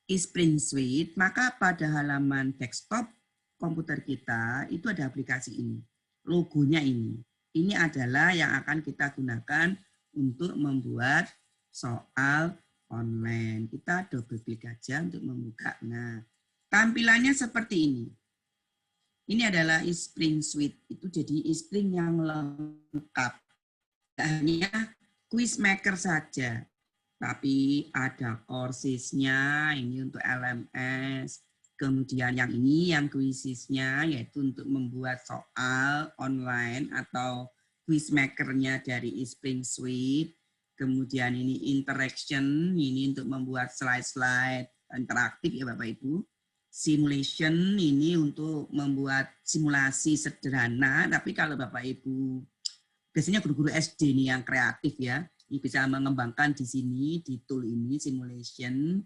Spring Suite, maka pada halaman desktop komputer kita itu ada aplikasi ini. Logonya ini. Ini adalah yang akan kita gunakan untuk membuat soal online. Kita double klik aja untuk membuka. Nah, tampilannya seperti ini. Ini adalah Spring Suite. Itu jadi Spring yang lengkap. Tidak hanya quiz maker saja, tapi ada coursesnya, ini untuk LMS. Kemudian yang ini, yang quizisnya, yaitu untuk membuat soal online atau quiz makernya dari Spring Suite. Kemudian ini interaction, ini untuk membuat slide-slide interaktif ya Bapak Ibu. Simulation ini untuk membuat simulasi sederhana, tapi kalau Bapak Ibu, biasanya guru-guru SD ini yang kreatif ya, ini bisa mengembangkan di sini, di tool ini, simulation.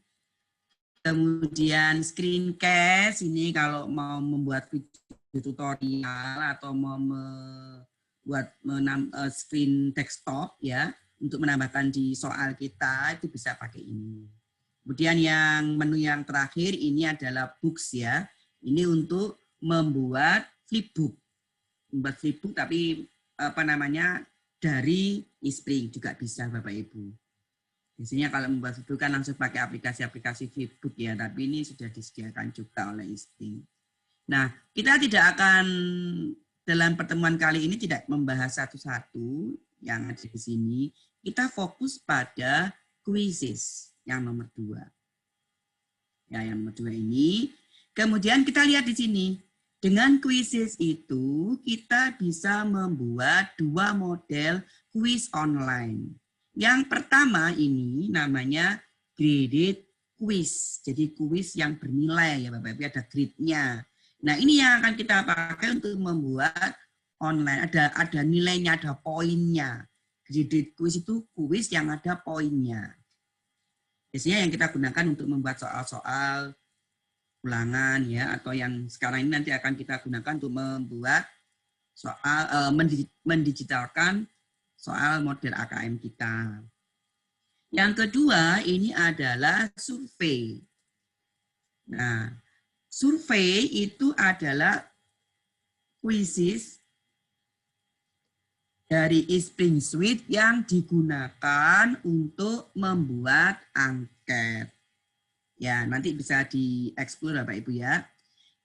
Kemudian screencast, ini kalau mau membuat video tutorial atau mau membuat screen desktop ya, untuk menambahkan di soal kita, itu bisa pakai ini. Kemudian yang menu yang terakhir ini adalah books ya. Ini untuk membuat flipbook. Membuat flipbook tapi apa namanya dari Spring juga bisa Bapak Ibu. Biasanya kalau membuat flipbook kan langsung pakai aplikasi-aplikasi flipbook ya, tapi ini sudah disediakan juga oleh Spring. Nah, kita tidak akan dalam pertemuan kali ini tidak membahas satu-satu yang ada di sini. Kita fokus pada quizzes yang nomor 2. Ya, yang nomor 2 ini. Kemudian kita lihat di sini. Dengan quizzes itu, kita bisa membuat 2 model quiz online. Yang pertama ini namanya graded quiz. Jadi quiz yang bernilai ya Bapak Ibu, ada grade-nya. Nah, ini yang akan kita pakai untuk membuat online. Ada nilainya, ada poinnya. Graded quiz itu quiz yang ada poinnya. Biasanya yang kita gunakan untuk membuat soal-soal ulangan ya, atau yang sekarang ini nanti akan kita gunakan untuk membuat soal mendigitalkan soal model AKM kita. Yang kedua ini adalah survei. Nah, survei itu adalah quizzes dari Spring Suite yang digunakan untuk membuat angket. Ya, nanti bisa dieksplor Bapak Ibu ya.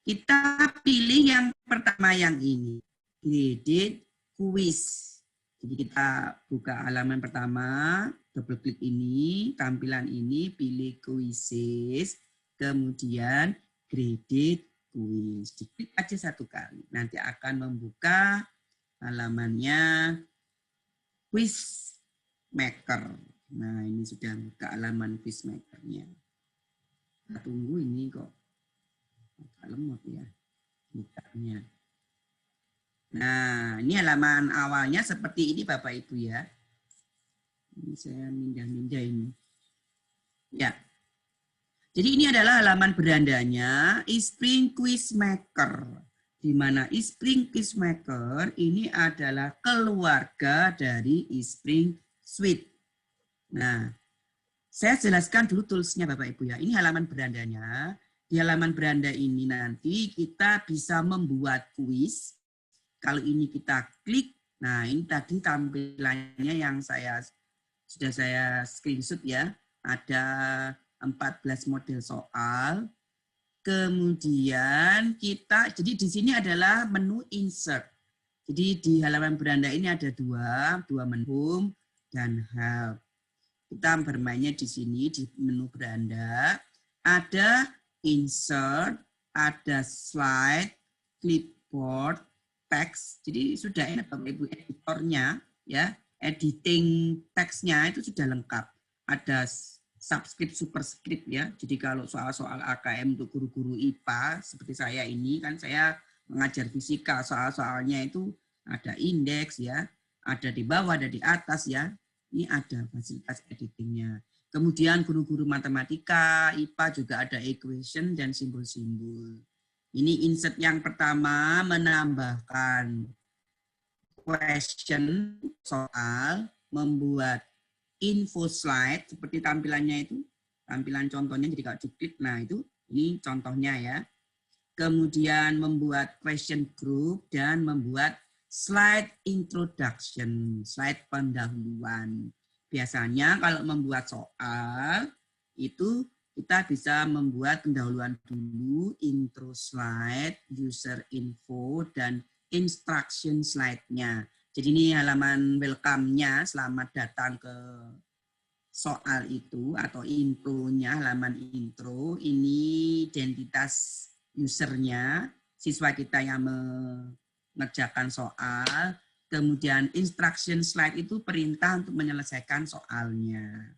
Kita pilih yang pertama yang ini, graded quiz. Jadi kita buka halaman pertama, double klik ini, tampilan ini, pilih quizzes, kemudian graded quiz. Diklik aja satu kali, nanti akan membuka halamannya quiz maker. Nah, ini sudah buka halaman quiz makernya. Kita tunggu ini kok agak lemot ya bukanya. Nah, ini halaman awalnya seperti ini Bapak Ibu ya. Ini saya mindah-mindah ini. Ya. Jadi ini adalah halaman berandanya Spring Quiz Maker. Di mana Spring Quiz Maker ini adalah keluarga dari Spring Suite. Nah, saya jelaskan dulu toolsnya Bapak Ibu ya. Ini halaman berandanya. Di halaman beranda ini nanti kita bisa membuat kuis. Kalau ini kita klik, nah ini tadi tampilannya yang sudah saya screenshot ya. Ada 14 model soal. Kemudian kita, jadi di sini adalah menu insert. Jadi di halaman beranda ini ada dua menu home dan help. Kita bermainnya di sini di menu beranda. Ada insert, ada slide, clipboard, text. Jadi sudah enak Bapak Ibu editornya ya, editing teksnya itu sudah lengkap. Ada subscript, superscript ya. Jadi kalau soal-soal AKM untuk guru-guru IPA seperti saya ini kan saya mengajar fisika, soal-soalnya itu ada indeks ya, ada di bawah, ada di atas ya. Ini ada fasilitas editingnya. Kemudian guru-guru matematika, IPA juga ada equation dan simbol-simbol. Ini insert yang pertama menambahkan question soal, membuat info slide seperti tampilannya itu. tampilan contohnya. Jadi kalau diklik, nah itu ini contohnya ya. Kemudian membuat question group dan membuat slide introduction, slide pendahuluan. Biasanya kalau membuat soal itu kita bisa membuat pendahuluan dulu, intro slide, user info, dan instruction slide-nya. Jadi ini halaman welcome-nya, selamat datang ke soal itu atau intronya, halaman intro. Ini identitas usernya, siswa kita yang mengerjakan soal. Kemudian instruction slide itu perintah untuk menyelesaikan soalnya.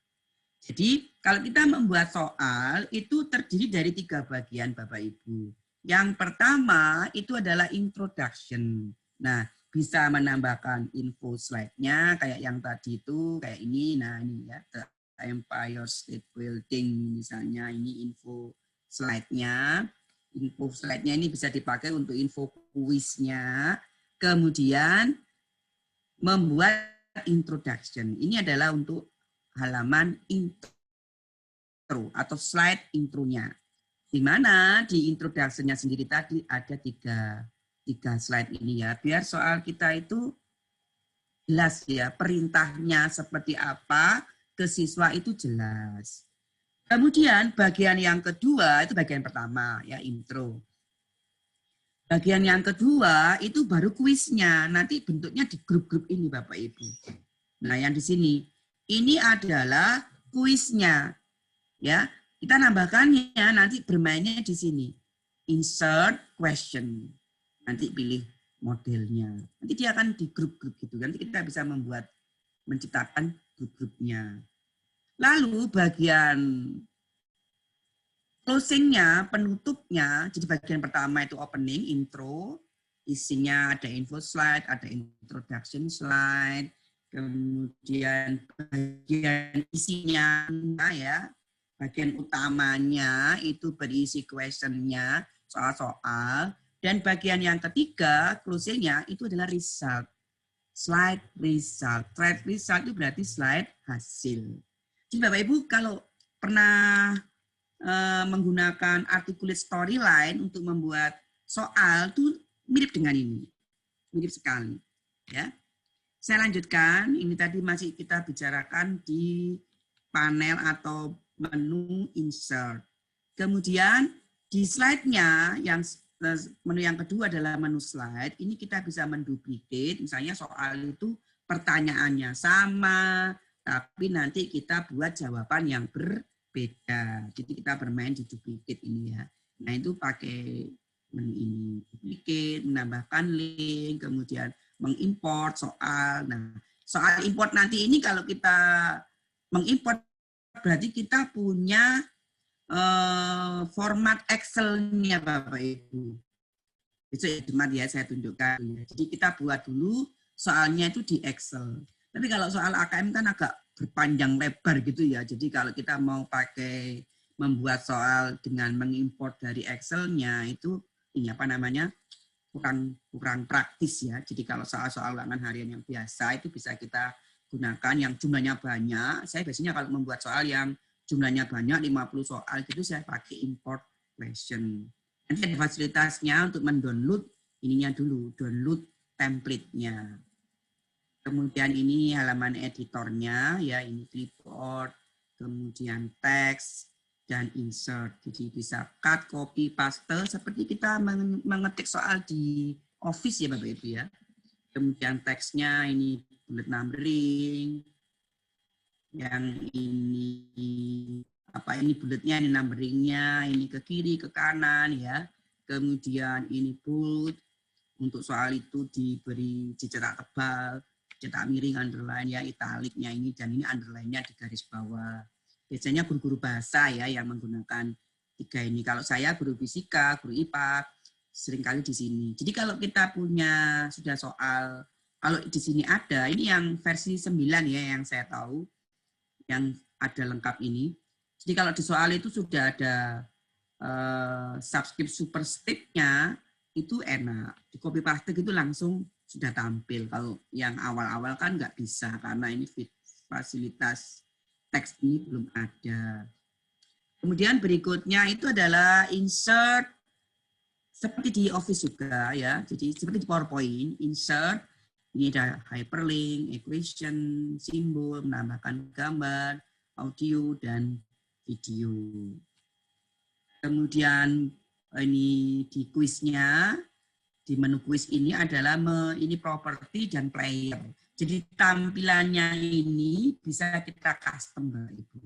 Jadi kalau kita membuat soal itu terdiri dari 3 bagian Bapak Ibu. Yang pertama itu adalah introduction. Nah, bisa menambahkan info slide-nya kayak yang tadi itu, kayak ini. Nah, ini ya, The Empire State Building misalnya, ini info slide-nya. Info slide-nya ini bisa dipakai untuk info kuisnya. Kemudian membuat introduction. Ini adalah untuk halaman intro atau slide intronya. Di mana di introduction-nya sendiri tadi ada tiga slide ini ya. Biar soal kita itu jelas ya, perintahnya seperti apa ke siswa itu jelas. Kemudian bagian yang kedua itu bagian pertama ya, intro. Bagian yang kedua itu baru kuisnya. Nanti bentuknya di grup-grup ini Bapak Ibu. Nah, yang di sini ini adalah kuisnya. Ya, kita nambahkannya nanti bermainnya di sini. Insert question. Nanti pilih modelnya. Nanti dia akan di grup-grup gitu. Nanti kita bisa menciptakan grup-grupnya. Lalu bagian closing-nya, penutupnya, jadi bagian pertama itu opening, intro, isinya ada info slide, ada introduction slide, kemudian bagian isinya ya, bagian utamanya itu berisi question-nya, soal-soal, dan bagian yang ketiga, closing-nya itu adalah result, slide result. Slide result itu berarti slide hasil. Jadi Bapak Ibu kalau pernah menggunakan articulate storyline untuk membuat soal itu mirip dengan ini, mirip sekali ya. Saya lanjutkan, ini tadi masih kita bicarakan di panel atau menu insert. Kemudian di slide-nya yang menu yang kedua adalah menu slide, ini kita bisa menduplicate, misalnya soal itu pertanyaannya sama, tapi nanti kita buat jawaban yang berbeda. Jadi kita bermain di duplicate ini ya. Nah itu pakai menu ini, duplicate, menambahkan link, kemudian mengimport soal. Nah soal import nanti ini kalau kita mengimport berarti kita punya format Excel-nya Bapak Ibu. Itu ya saya tunjukkan. Jadi kita buat dulu soalnya itu di Excel. Tapi kalau soal AKM kan agak berpanjang lebar gitu ya. Jadi kalau kita mau pakai membuat soal dengan mengimport dari Excel-nya itu ini apa namanya kurang praktis ya. Jadi kalau soal-soal ulangan harian yang biasa itu bisa kita gunakan yang jumlahnya banyak. Saya biasanya kalau membuat soal yang jumlahnya banyak 50 soal gitu saya pakai import question. Nanti ada fasilitasnya untuk mendownload ininya dulu, download template-nya. Kemudian ini halaman editornya, ya ini clipboard, kemudian teks, dan insert. Jadi bisa cut, copy, paste, seperti kita mengetik soal di Office ya Bapak Ibu ya. Kemudian teksnya ini bullet numbering, yang ini apa ini bulletnya, ini numberingnya, ini ke kiri, ke kanan ya. Kemudian ini bold, untuk soal itu diberi dicetak tebal, cetak miring, underline ya, italiknya ini, dan ini underline-nya di garis bawah. Biasanya guru-guru bahasa ya yang menggunakan tiga ini. Kalau saya guru fisika, guru IPA, seringkali di sini. Jadi kalau kita punya sudah soal, kalau di sini ada, ini yang versi 9 ya yang saya tahu, yang ada lengkap ini. Jadi kalau di soal itu sudah ada subscript superscript-nya, itu enak. Di copy paste gitu langsung sudah tampil. Kalau yang awal-awal kan nggak bisa karena ini fasilitas teks ini belum ada. Kemudian berikutnya itu adalah insert, seperti di Office juga ya. Jadi seperti di PowerPoint, insert, ini ada hyperlink, equation, simbol, menambahkan gambar, audio, dan video. Kemudian ini di kuisnya, di menu kuis ini adalah ini properti dan player. Jadi tampilannya ini bisa kita custom, Bapak Ibu.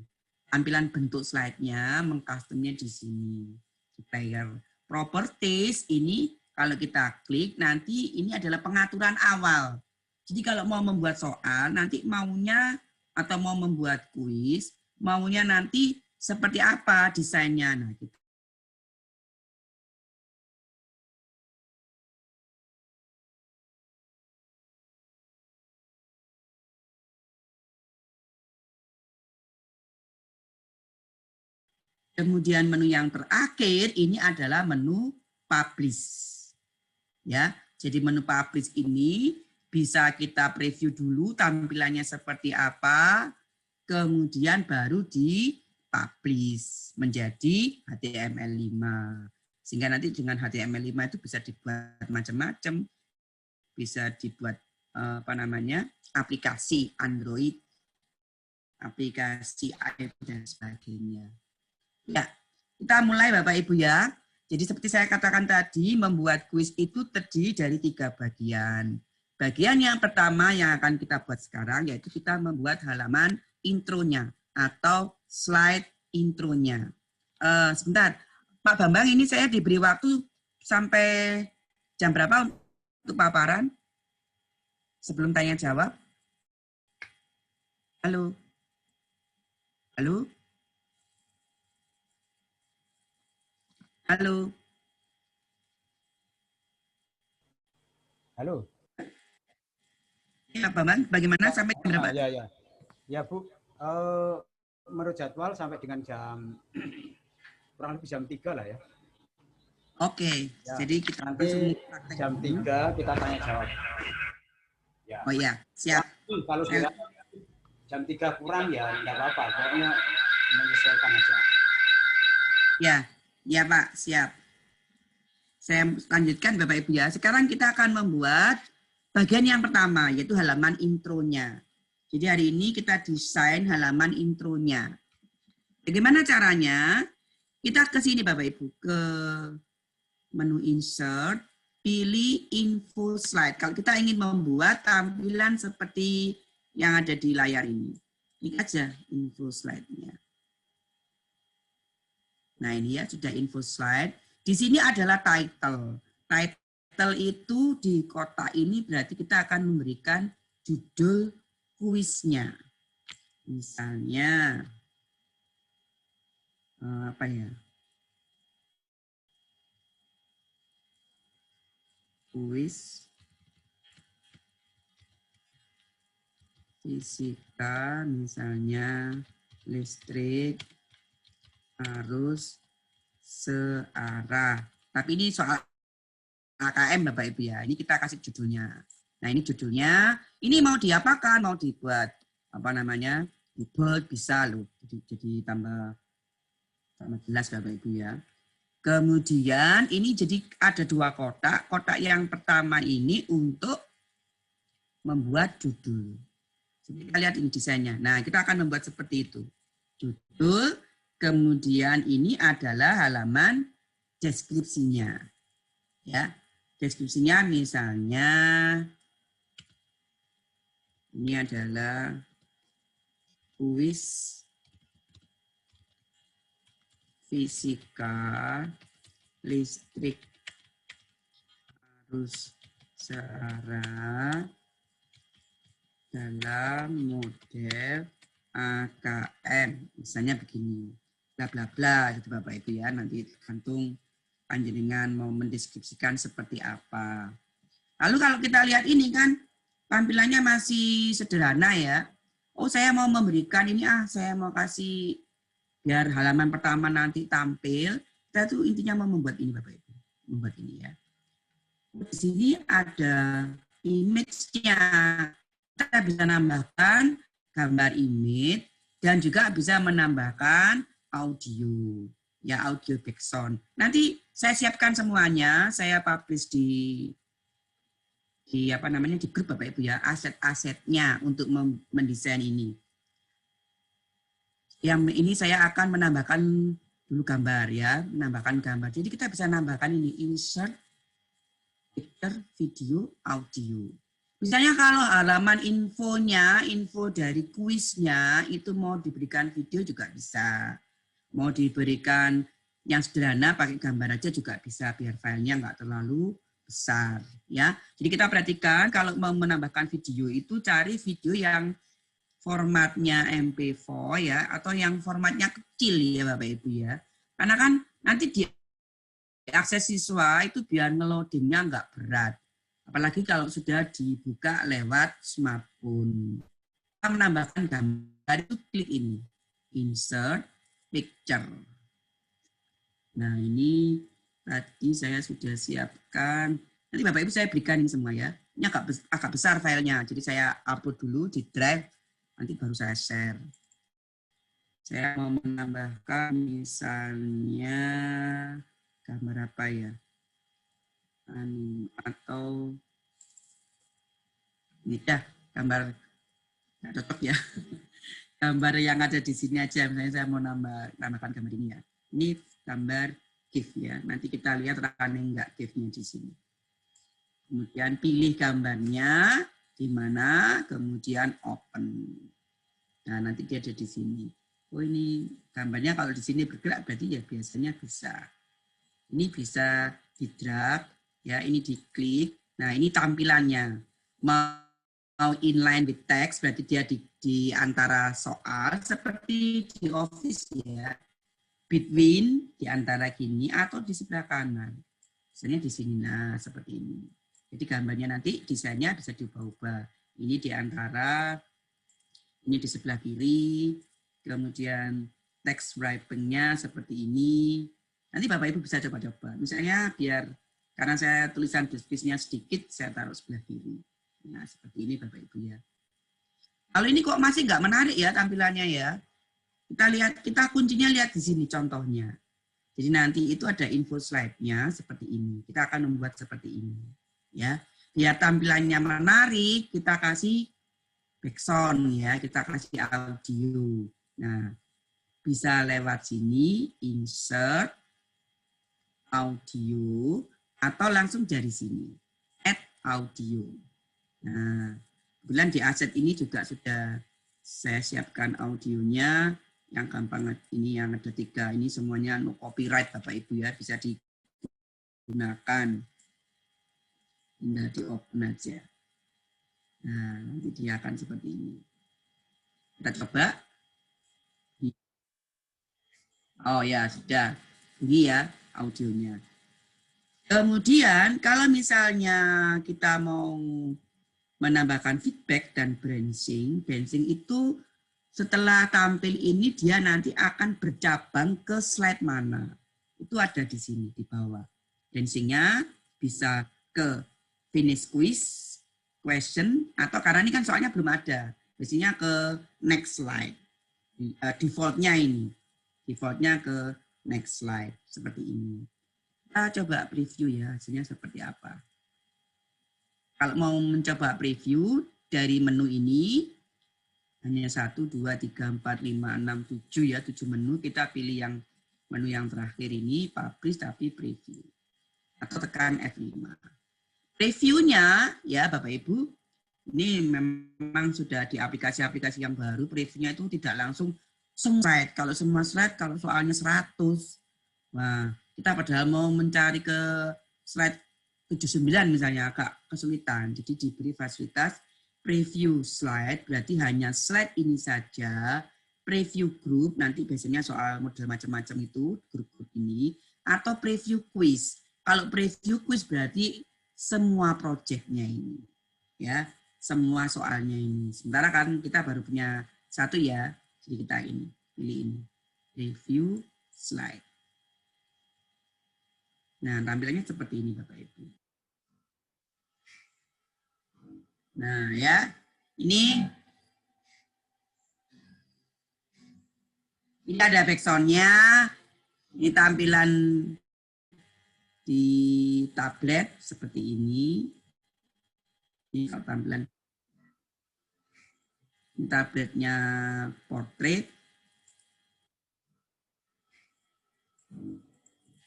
Tampilan bentuk slide-nya, mengcustomnya di sini, di player. Properties ini kalau kita klik, nanti ini adalah pengaturan awal. Jadi kalau mau membuat soal, nanti maunya atau mau membuat kuis, maunya nanti seperti apa desainnya. Nah, kita kemudian menu yang terakhir ini adalah menu publish. Ya, jadi menu publish ini bisa kita preview dulu tampilannya seperti apa, kemudian baru di-publish menjadi HTML5. Sehingga nanti dengan HTML5 itu bisa dibuat macam-macam, bisa dibuat aplikasi Android, aplikasi iOS dan sebagainya. Ya, kita mulai Bapak Ibu ya. Jadi seperti saya katakan tadi, membuat kuis itu terdiri dari 3 bagian. Bagian yang pertama yang akan kita buat sekarang yaitu kita membuat halaman intronya atau slide intronya. Sebentar, Pak Bambang, ini saya diberi waktu sampai jam berapa untuk paparan? Sebelum tanya jawab. Halo? Halo? Halo? Halo? Ya, Pak Bambang, bagaimana sampai jam berapa? Ya, Bu. Menurut jadwal sampai dengan jam kurang lebih jam 3 lah ya. Oke, ya, jadi kita nanti jam 3 kita tanya jawab. Ya. Oh iya, siap. Kalau jam 3 kurang ya enggak apa-apa, pokoknya menyesuaikan aja. Ya Pak, siap. Saya lanjutkan Bapak Ibu ya. Sekarang kita akan membuat bagian yang pertama, yaitu halaman intronya. Jadi hari ini kita desain halaman intronya. Bagaimana caranya? Kita ke sini Bapak Ibu, ke menu insert, pilih info slide. Kalau kita ingin membuat tampilan seperti yang ada di layar ini. Klik aja info slide-nya. Nah ini ya, sudah info slide. Di sini adalah title. Title itu di kotak ini berarti kita akan memberikan judul kuisnya. Misalnya, apa ya? Kuis fisika, misalnya listrik arus searah. Tapi ini soal AKM Bapak Ibu ya. Ini kita kasih judulnya. Nah ini judulnya. Ini mau diapakan? Mau dibuat apa namanya? Di bold bisa loh. Jadi tambah jelas Bapak Ibu ya. Kemudian ini jadi ada 2 kotak. Kotak yang pertama ini untuk membuat judul. Kita lihat ini desainnya. Nah kita akan membuat seperti itu. Judul. Kemudian ini adalah halaman deskripsinya. Ya, deskripsinya misalnya ini adalah kuis fisika listrik arus searah dalam model AKM. Misalnya begini. Bla bla bla gitu Bapak Ibu ya, nanti tergantung panjenengan mau mendeskripsikan seperti apa. Lalu kalau kita lihat ini kan tampilannya masih sederhana ya. Oh saya mau memberikan ini saya mau kasih biar halaman pertama nanti tampil. Kita tuh intinya mau membuat ini Bapak Ibu, membuat ini ya. Di sini ada image-nya. Kita bisa menambahkan gambar image dan juga bisa menambahkan audio, ya audio background. Nanti saya siapkan semuanya, saya publish di apa namanya di grup Bapak Ibu ya, aset-asetnya untuk mendesain ini. Yang ini saya akan menambahkan dulu gambar ya, menambahkan gambar. Jadi kita bisa nambahkan ini insert picture, video, audio. Misalnya kalau halaman infonya, info dari kuisnya itu mau diberikan video juga bisa. Mau diberikan yang sederhana pakai gambar aja juga bisa biar filenya nggak terlalu besar ya. Jadi kita perhatikan kalau mau menambahkan video itu cari video yang formatnya MP4 ya atau yang formatnya kecil ya Bapak Ibu ya. Karena kan nanti di akses siswa itu biar ngeloadingnya nggak berat. Apalagi kalau sudah dibuka lewat smartphone. Kita menambahkan gambar itu klik ini. Insert picture. Nah ini tadi saya sudah siapkan. Nanti Bapak Ibu saya berikan ini semua ya. Ini agak besar filenya. Jadi saya upload dulu di drive. Nanti baru saya share. Saya mau menambahkan misalnya gambar apa ya? Atau ini dah gambar nggak cocok ya. Gambar yang ada di sini aja. Misalnya saya mau tambahkan gambar ini ya. Ini gambar GIF ya. Nanti kita lihat running enggak GIF-nya di sini. Kemudian pilih gambarnya di mana, kemudian open. Nah, nanti dia ada di sini. Oh, ini gambarnya kalau di sini bergerak berarti ya biasanya bisa. Ini bisa di drag ya, ini diklik. Nah, ini tampilannya. Mau inline with text berarti dia di antara soal seperti di Office ya. Between di antara gini atau di sebelah kanan. Misalnya di sini, nah seperti ini. Jadi gambarnya nanti desainnya bisa diubah-ubah. Ini di antara, ini di sebelah kiri, kemudian text wrapping-nya seperti ini. Nanti Bapak Ibu bisa coba-coba. Misalnya biar, karena saya tulisan deskripsinya sedikit, saya taruh sebelah kiri. Nah seperti ini Bapak Ibu ya. Kalau ini kok masih nggak menarik ya tampilannya ya. Kita lihat, kita kuncinya lihat di sini contohnya. Jadi nanti itu ada info slide-nya seperti ini. Kita akan membuat seperti ini. Ya, biar tampilannya menarik, kita kasih background ya, kita kasih audio. Nah, bisa lewat sini, insert, audio, atau langsung dari sini, add audio. Nah, kebetulan di aset ini juga sudah saya siapkan audionya, yang gampang ini yang ada 3, ini semuanya no copyright Bapak Ibu ya, bisa digunakan. Tinggal di open aja. Nah, nanti dia akan seperti ini. Kita coba. Oh ya, sudah. Ini ya audionya. Kemudian kalau misalnya kita mau menambahkan feedback dan branching itu setelah tampil ini dia nanti akan bercabang ke slide mana. Itu ada di sini di bawah. Branching-nya bisa ke finish quiz, question, atau karena ini kan soalnya belum ada. Biasanya ke next slide. Defaultnya ini. Defaultnya ke next slide. Seperti ini. Kita coba preview ya, hasilnya seperti apa. Kalau mau mencoba preview dari menu ini, hanya 1, 2, 3, 4, 5, 6, 7 ya, 7 menu. Kita pilih yang menu yang terakhir ini, publish tapi preview. Atau tekan F5. Previewnya ya Bapak Ibu, ini memang sudah di aplikasi-aplikasi yang baru, previewnya itu tidak langsung semua slide. Kalau semua slide, kalau soalnya 100, wah kita padahal mau mencari ke slide 79 misalnya agak kesulitan. Jadi diberi fasilitas preview slide, berarti hanya slide ini saja, preview group, nanti biasanya soal model macam-macam itu, grup-grup ini, atau preview quiz. Kalau preview quiz berarti semua proyeknya ini, ya, semua soalnya ini. Sementara kan kita baru punya 1 ya, jadi kita ini pilih ini, review slide. Nah, tampilannya seperti ini Bapak Ibu. Nah, ya, ini Ini ada backsound-nya. Ini tampilan di tablet seperti ini. Ini kalau tampilan ini tabletnya portrait.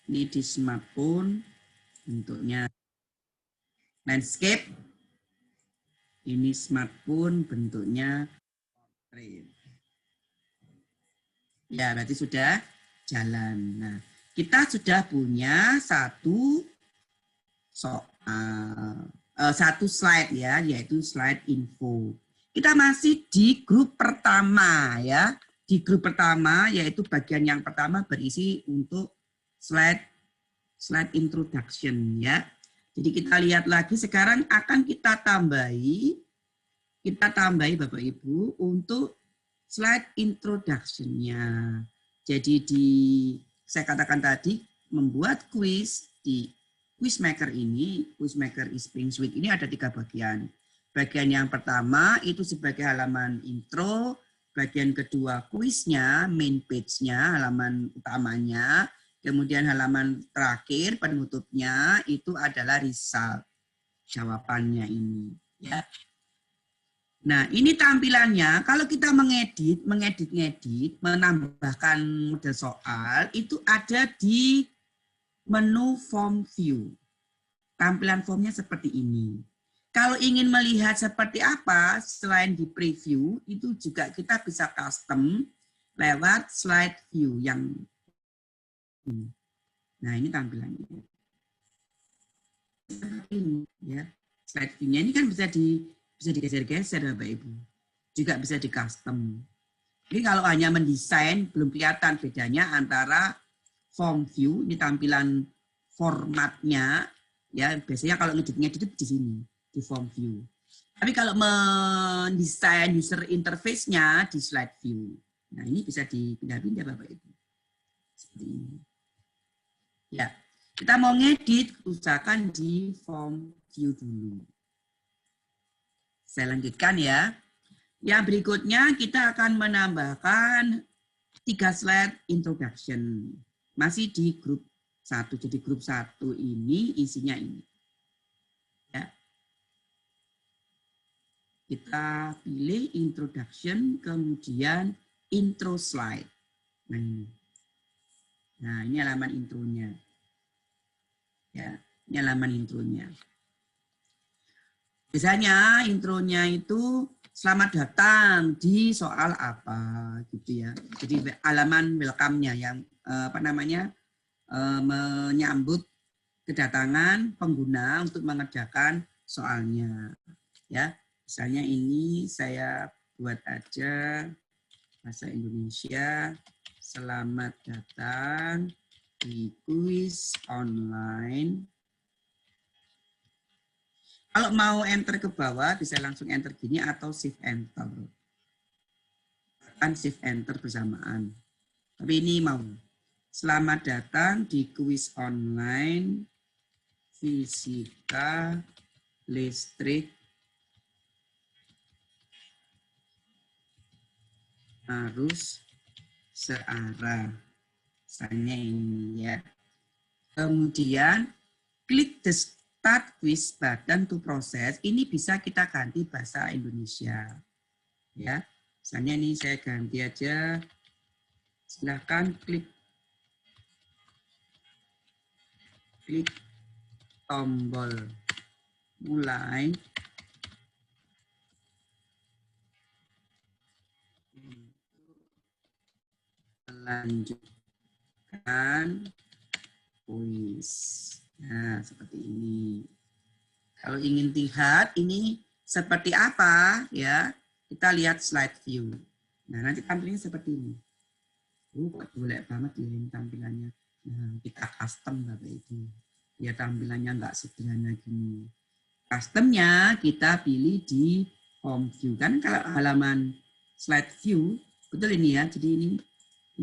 Ini di smartphone bentuknya landscape. Ini smartphone bentuknya portrait. Ya, berarti sudah jalan. Nah, kita sudah punya satu soal, satu slide ya, yaitu slide info. Kita masih di grup pertama ya. Di grup pertama yaitu bagian yang pertama berisi untuk slide introduction ya. Jadi kita lihat lagi sekarang akan kita tambahi Bapak Ibu untuk slide introduction-nya. Jadi saya katakan tadi membuat kuis di Quizmaker ini, Quizmaker eSpring Suite ini ada 3 bagian. Bagian yang pertama itu sebagai halaman intro, bagian kedua kuisnya, main page-nya, halaman utamanya, kemudian halaman terakhir penutupnya itu adalah result, jawabannya ini. Ya. Nah, ini tampilannya. Kalau kita mengedit, menambahkan model soal, itu ada di menu form view. Tampilan formnya seperti ini. Kalau ingin melihat seperti apa, selain di preview, itu juga kita bisa custom lewat slide view yang ini. Nah, ini tampilannya. Ini ya. Slide view-nya ini kan bisa digeser-geser Bapak Ibu. Juga bisa di custom. Jadi kalau hanya mendesain belum kelihatan bedanya antara form view, ini tampilan formatnya ya, biasanya kalau ngedit itu di sini, di form view. Tapi kalau mendesain user interface-nya di slide view. Nah, ini bisa dipindah-pindah Bapak Ibu. Seperti ini. Ya, kita mau ngedit, usahakan di form view dulu. Saya lanjutkan ya. Yang berikutnya kita akan menambahkan 3 slide introduction. Masih di grup 1. Jadi grup 1 ini isinya ini. Ya. Kita pilih introduction, kemudian intro slide. Nah ini. Nah, ini halaman intronya. Ya, ini halaman intronya. Biasanya intronya itu selamat datang di soal apa gitu ya. Jadi halaman welcome-nya yang menyambut kedatangan pengguna untuk mengerjakan soalnya. Ya, misalnya ini saya buat aja bahasa Indonesia. Selamat datang di kuis online. Kalau mau enter ke bawah, bisa langsung enter gini atau shift enter. Kan shift enter bersamaan. Tapi ini mau. Selamat datang di kuis online fisika listrik arus searah. Misalnya ini ya. Kemudian klik the Start quiz button to process, ini bisa kita ganti bahasa Indonesia. Ya, misalnya ini saya ganti aja. Silahkan klik tombol mulai. Melanjutkan kuis. Nah, seperti ini. Kalau ingin lihat ini seperti apa, ya kita lihat slide view. Nah, nanti tampilannya seperti ini. Boleh banget ya ini tampilannya. Nah, kita custom Bapak Ibu. Ya tampilannya nggak sederhana gini. Customnya kita pilih di home view. Kan kalau halaman slide view, betul ini ya. Jadi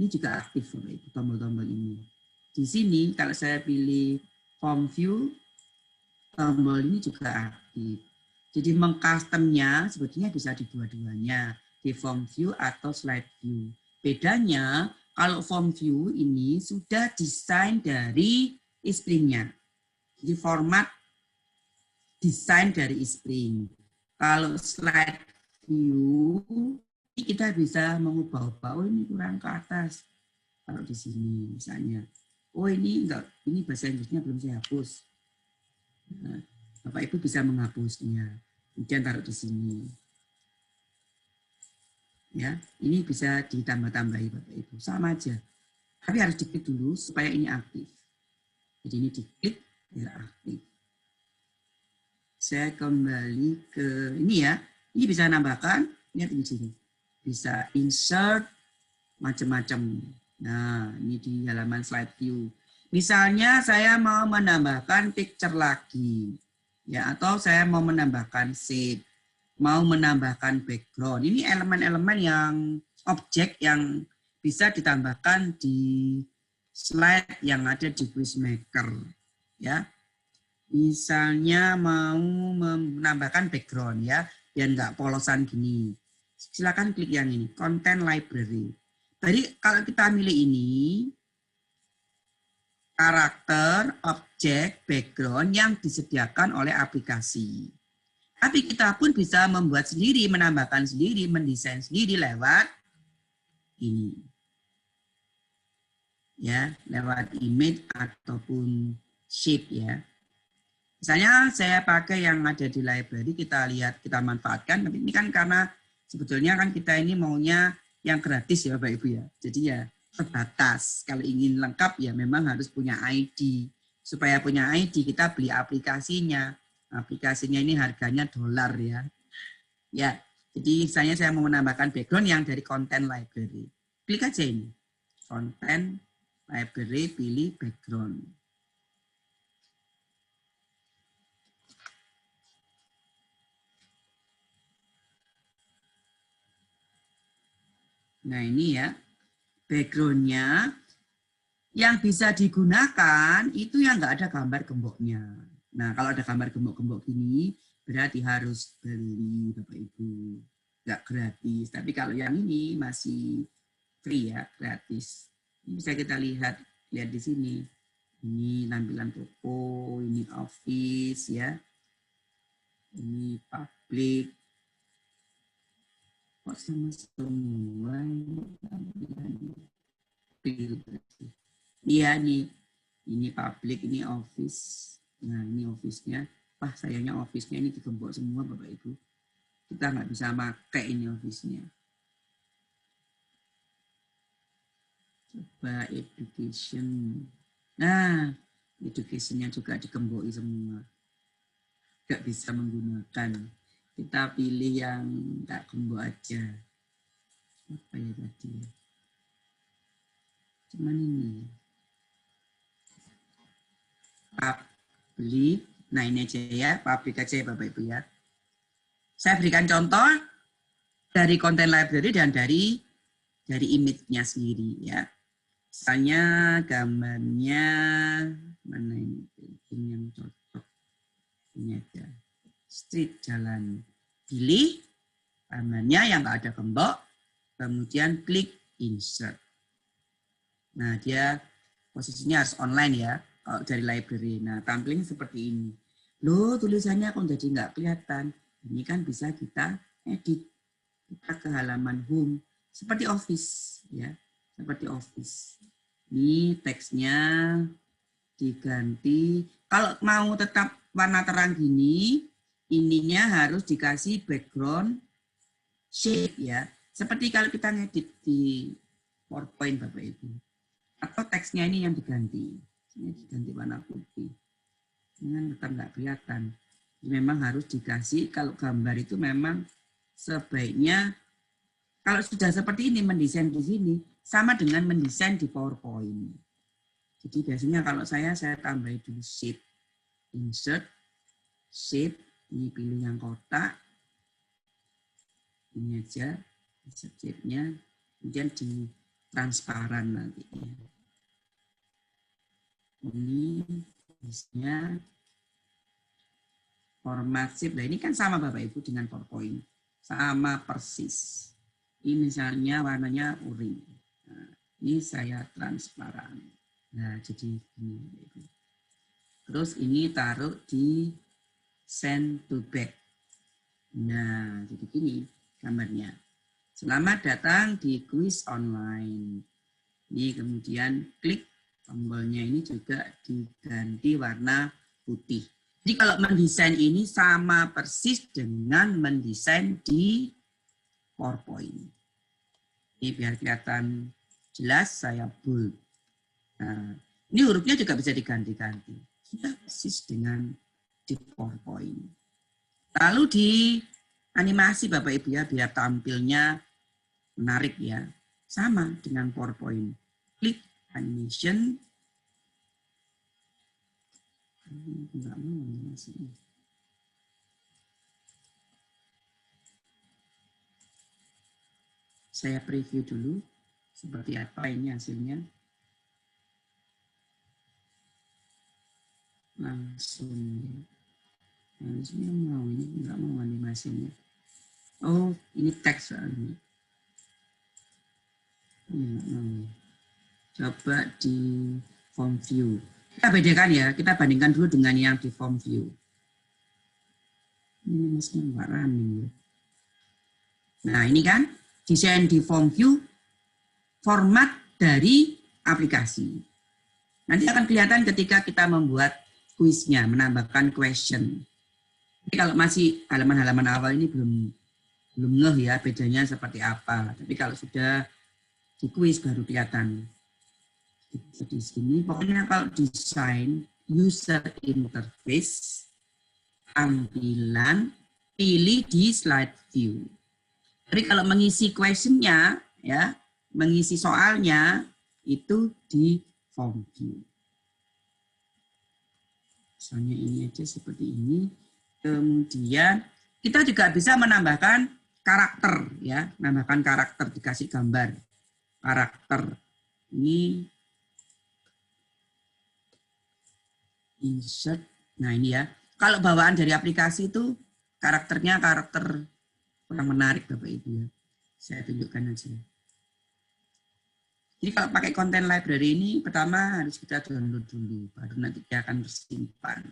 ini juga aktif Bapak Ibu, tombol-tombol ini. Di sini kalau saya pilih form view, tombol ini juga aktif. Jadi mengcustomnya sebetulnya bisa di dua-duanya, di form view atau slide view. Bedanya Kalau form view ini sudah desain dari eSpring-nya. Jadi format desain dari eSpring. Kalau slide view, kita bisa mengubah-ubah, oh ini kurang ke atas. Kalau di sini misalnya, oh ini enggak, ini bahasa Inggrisnya belum saya hapus. Nah, Bapak Ibu bisa menghapusnya. Kemudian taruh di sini. Ya, ini bisa ditambah-tambahi Bapak Ibu, sama aja. Tapi harus diklik dulu supaya ini aktif. Jadi ini diklik biar aktif. Saya kembali ke ini ya. Ini bisa nambahkan, lihat di sini. Bisa insert macam-macam. Nah, ini di halaman slide view. Misalnya saya mau menambahkan picture lagi. Ya, atau saya mau menambahkan shape, mau menambahkan background. Ini elemen-elemen yang objek yang bisa ditambahkan di slide yang ada di Quizmaker. Ya, misalnya mau menambahkan background ya, biar nggak polosan gini. Silakan klik yang ini, Content Library. Jadi kalau kita milih ini, karakter, objek, background yang disediakan oleh aplikasi. Tapi kita pun bisa membuat sendiri, menambahkan sendiri, mendesain sendiri lewat ini. Ya, lewat image ataupun shape ya. Misalnya saya pakai yang ada di library, kita lihat, kita manfaatkan. Tapi ini kan karena sebetulnya kan kita ini maunya yang gratis ya Bapak Ibu ya. Jadi ya terbatas. Kalau ingin lengkap ya memang harus punya ID. Supaya punya ID kita beli aplikasinya. Aplikasinya ini harganya $. Ya, jadi misalnya saya mau menambahkan background yang dari content library. Klik aja ini. Content library, pilih background. Nah ini ya, background-nya yang bisa digunakan itu yang nggak ada gambar gemboknya. Nah kalau ada gambar gembok-gembok gini, berarti harus beli Bapak Ibu. Nggak gratis, tapi kalau yang ini masih free ya, gratis. Ini bisa kita lihat di sini. Ini tampilan toko, ini office ya. Ini public. Kok sama semua iya nih, ini public, ini office. Nah ini office-nya. Wah sayangnya office-nya ini digembok semua Bapak Ibu. Kita nggak bisa pakai ini office-nya. Coba education. Nah, education-nya juga digembok semua. Nggak bisa menggunakan. Kita pilih yang nggak gembok aja. Apa ya tadi? Cuman ini. Public. Nah ini aja ya, public aja ya Bapak Ibu ya. Saya berikan contoh dari content library dan dari image-nya sendiri ya. Misalnya gambarnya mana ini yang cocok. Ini aja. Street jalan. Pilih gambarnya yang nggak ada gembok, kemudian klik insert. Nah dia posisinya harus online ya. Kalau dari library. Nah, tampilnya seperti ini. Loh, tulisannya kok jadi nggak kelihatan. Ini kan bisa kita edit. Kita ke halaman home. Seperti office. Ya, seperti office. Ini teksnya diganti. Kalau mau tetap warna terang gini, ininya harus dikasih background shape ya. Seperti kalau kita ngedit di PowerPoint Bapak Ibu. Atau teksnya ini yang diganti. Ini diganti warna putih. Ini tetap nggak kelihatan. Memang harus dikasih, kalau gambar itu memang sebaiknya, kalau sudah seperti ini, mendesain di sini, sama dengan mendesain di PowerPoint. Jadi biasanya kalau saya tambah dulu shape. Insert, shape, ini pilih yang kotak. Ini aja, insert shape-nya. Kemudian di transparan nanti. Ini bisnya format shape. Nah ini kan sama Bapak Ibu dengan PowerPoint. Sama persis. Ini misalnya warnanya oranye. Nah, Ini saya transparan. Nah, jadi ini. Terus ini taruh di send to back. Nah, jadi gini gambarnya. Selamat datang di kuis online. Ini kemudian klik tombolnya ini juga diganti warna putih. Jadi kalau mendesain ini sama persis dengan mendesain di PowerPoint. Ini biar kelihatan jelas saya bold. Nah, ini hurufnya juga bisa diganti-ganti. Sudah persis dengan di PowerPoint. Lalu di animasi Bapak Ibu ya, biar tampilnya menarik ya. Sama dengan PowerPoint. Klik animation. Enggak mau animasinya. Saya preview dulu. Seperti apa ini hasilnya. Langsung. Animasinya mau, ini enggak mau animasinya. Oh, ini teks soalnya. Coba di form view. Kita bedakan ya, kita bandingkan dulu dengan yang di form view. Ini masih nggak running ya. Nah ini kan desain di form view, format dari aplikasi. Nanti akan kelihatan ketika kita membuat kuisnya, menambahkan question. Jadi kalau masih halaman-halaman awal ini belum ngeh ya bedanya seperti apa. Tapi kalau sudah di kuis baru kelihatan. Jadi sini pokoknya kalau desain user interface tampilan pilih di slide view. Jadi kalau mengisi questionnya ya, mengisi soalnya itu di form view. Misalnya ini aja seperti ini. Kemudian kita juga bisa menambahkan karakter ya, menambahkan karakter dikasih gambar karakter ini insert. Nah ini ya, kalau bawaan dari aplikasi itu karakternya karakter kurang menarik Bapak Ibu ya. Saya tunjukkan aja. Jadi kalau pakai content library ini pertama harus kita download dulu, baru nanti dia akan tersimpan.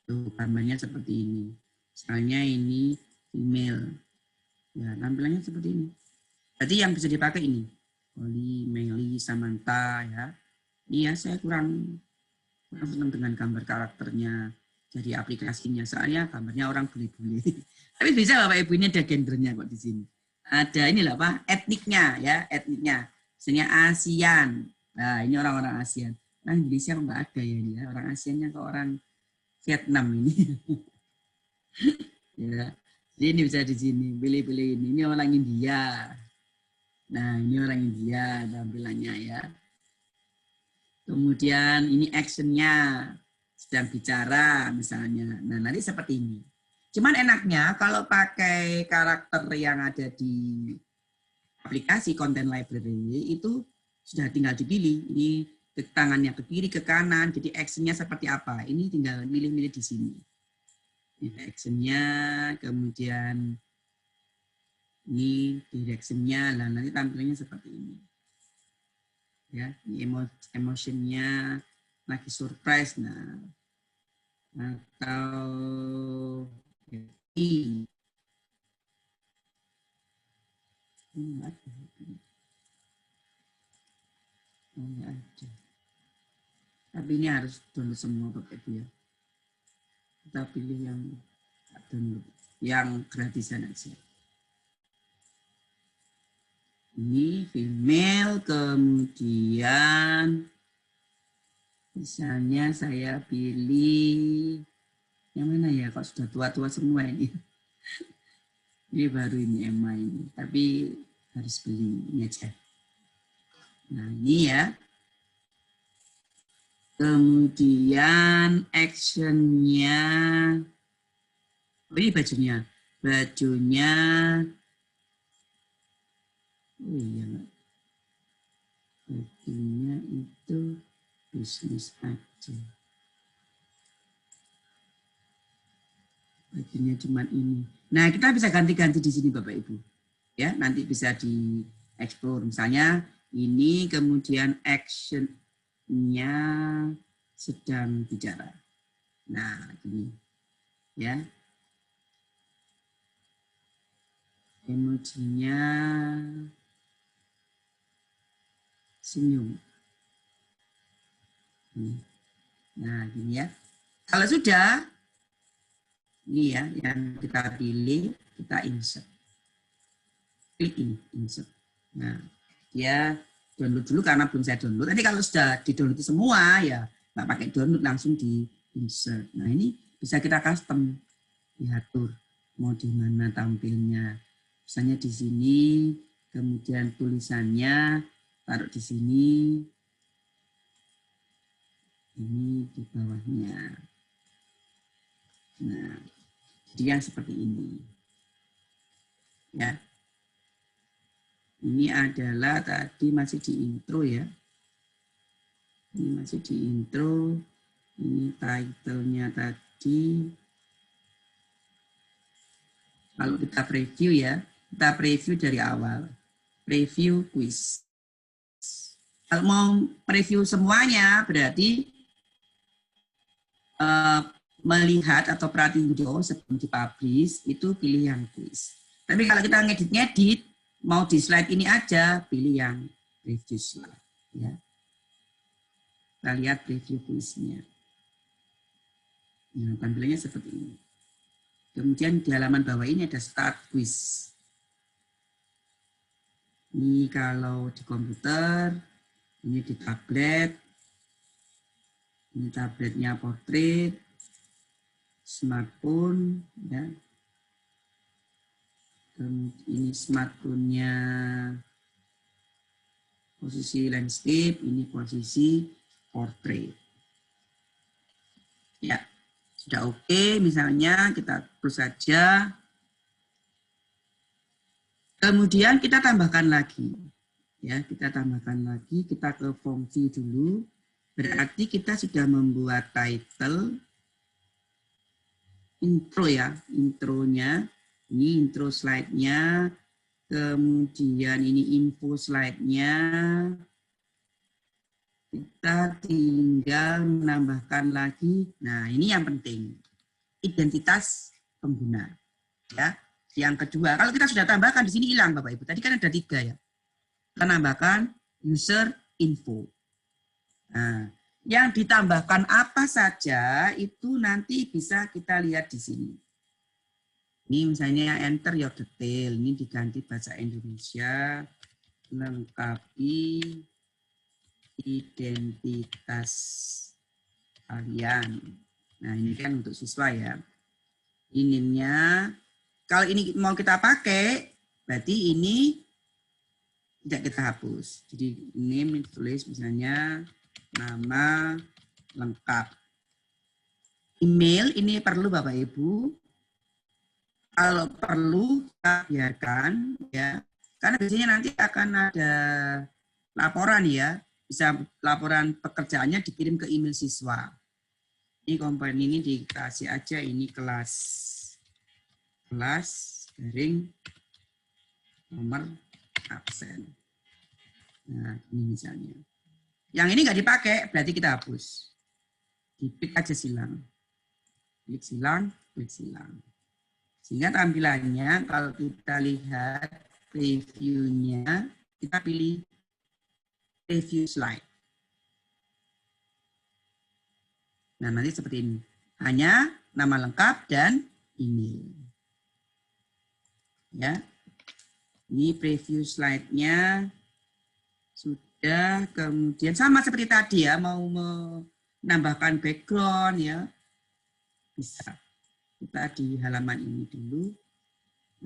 Tuh gambarnya seperti ini. Misalnya ini email. Ya tampilannya seperti ini. Berarti yang bisa dipakai ini. Oli, Meli, Samantha ya. Ini ya saya kurang senang dengan gambar karakternya jadi aplikasinya. Soalnya gambarnya orang bule-bule. Tapi bisa Bapak Ibu ini ada gendernya kok di sini. Ada ini lah apa? Etniknya ya, etniknya. Misalnya ASEAN. Nah, ini orang-orang ASEAN. Nah, Indonesia enggak ada ya ini ya. Orang ASEANnya ke orang Vietnam ini. Ya. Jadi ini bisa di sini, pilih-pilih ini. Ini orang India. Nah, ini orang India tampilannya ya. Kemudian ini actionnya sedang bicara misalnya. Nah, nanti seperti ini. Cuman enaknya kalau pakai karakter yang ada di aplikasi content library itu sudah tinggal dipilih. Ini tangannya ke kiri, ke kanan. Jadi actionnya seperti apa. Ini tinggal milih-milih di sini. Ini actionnya, kemudian ini directionnya, lah nanti tampilannya seperti ini. Ya, ini emotionnya lagi surprise, nah atau ini ada. Tapi ini harus download semua Bapak Ibu ya. Kita pilih yang download, yang gratisan aja. Ini female, kemudian misalnya saya pilih yang mana ya, kok sudah tua-tua semua ini. Ini baru ini Emma ini, tapi harus beli ini aja. Nah ini ya. Kemudian actionnya, ini bajunya. Bajunya, oh iya Mbak. Bajunya itu bisnis aja. Bajunya cuma ini. Nah, kita bisa ganti-ganti di sini Bapak Ibu. Ya, nanti bisa di explore. Misalnya ini kemudian action-nya sedang bicara. Nah, gini ya. Emojinya senyum. Nah, gini ya. Kalau sudah, ini ya yang kita pilih, kita insert. Klik ini, insert. Nah, dia download dulu karena belum saya download. Nanti kalau sudah di-download semua, ya nggak pakai download, langsung di insert. Nah, ini bisa kita custom, diatur mau di mana tampilnya. Misalnya di sini, kemudian tulisannya taruh di sini, ini di bawahnya. Nah, jadi yang seperti ini. Ya. Ini adalah tadi masih di intro ya. Ini masih di intro. Ini title-nya tadi. Kalau kita preview ya, kita preview dari awal. Preview quiz. Kalau mau preview semuanya berarti melihat atau perhatiin video sebelum dipublish itu pilih yang quiz. Tapi kalau kita ngedit-ngedit, mau di slide ini aja, pilih yang preview slide. Ya. Kita lihat preview quiznya. Nah, tampilannya seperti ini. Kemudian di halaman bawah ini ada start quiz. Ini kalau di komputer, ini di tablet, ini tabletnya portrait, smartphone, ya. Ini smartphone-nya posisi landscape, ini posisi portrait. Ya, sudah oke. Misalnya kita terus saja. Kemudian kita tambahkan lagi. Ya, kita tambahkan lagi. Kita ke form view dulu. Berarti kita sudah membuat title, intro ya, intronya. Ini intro slide-nya. Kemudian ini info slide-nya. Kita tinggal menambahkan lagi. Nah, ini yang penting. Identitas pengguna. Ya. Yang kedua, kalau kita sudah tambahkan di sini hilang Bapak Ibu. Tadi kan ada 3 ya. Kita tambahkan user info. Nah, yang ditambahkan apa saja itu nanti bisa kita lihat di sini. Ini misalnya enter your detail. Ini diganti bahasa Indonesia. Lengkapi identitas kalian. Nah, ini kan untuk siswa ya. Ini-nya, kalau ini mau kita pakai, berarti ini tidak kita hapus. Jadi name ditulis misalnya nama lengkap. Email ini perlu Bapak Ibu. Kalau perlu kita biarkan ya. Karena biasanya nanti akan ada laporan ya. Bisa laporan pekerjaannya dikirim ke email siswa. Ini komponen ini dikasih aja ini kelas garing nomor absen. Nah, ini misalnya. Yang ini nggak dipakai, berarti kita hapus. Diklik aja silang. Klik silang, klik silang. Sehingga tampilannya kalau kita lihat previewnya, kita pilih preview slide. Nah, nanti seperti ini. Hanya nama lengkap dan email. Ya. Ini preview slide-nya sudah, kemudian sama seperti tadi ya, mau menambahkan background ya. Bisa. Kita di halaman ini dulu.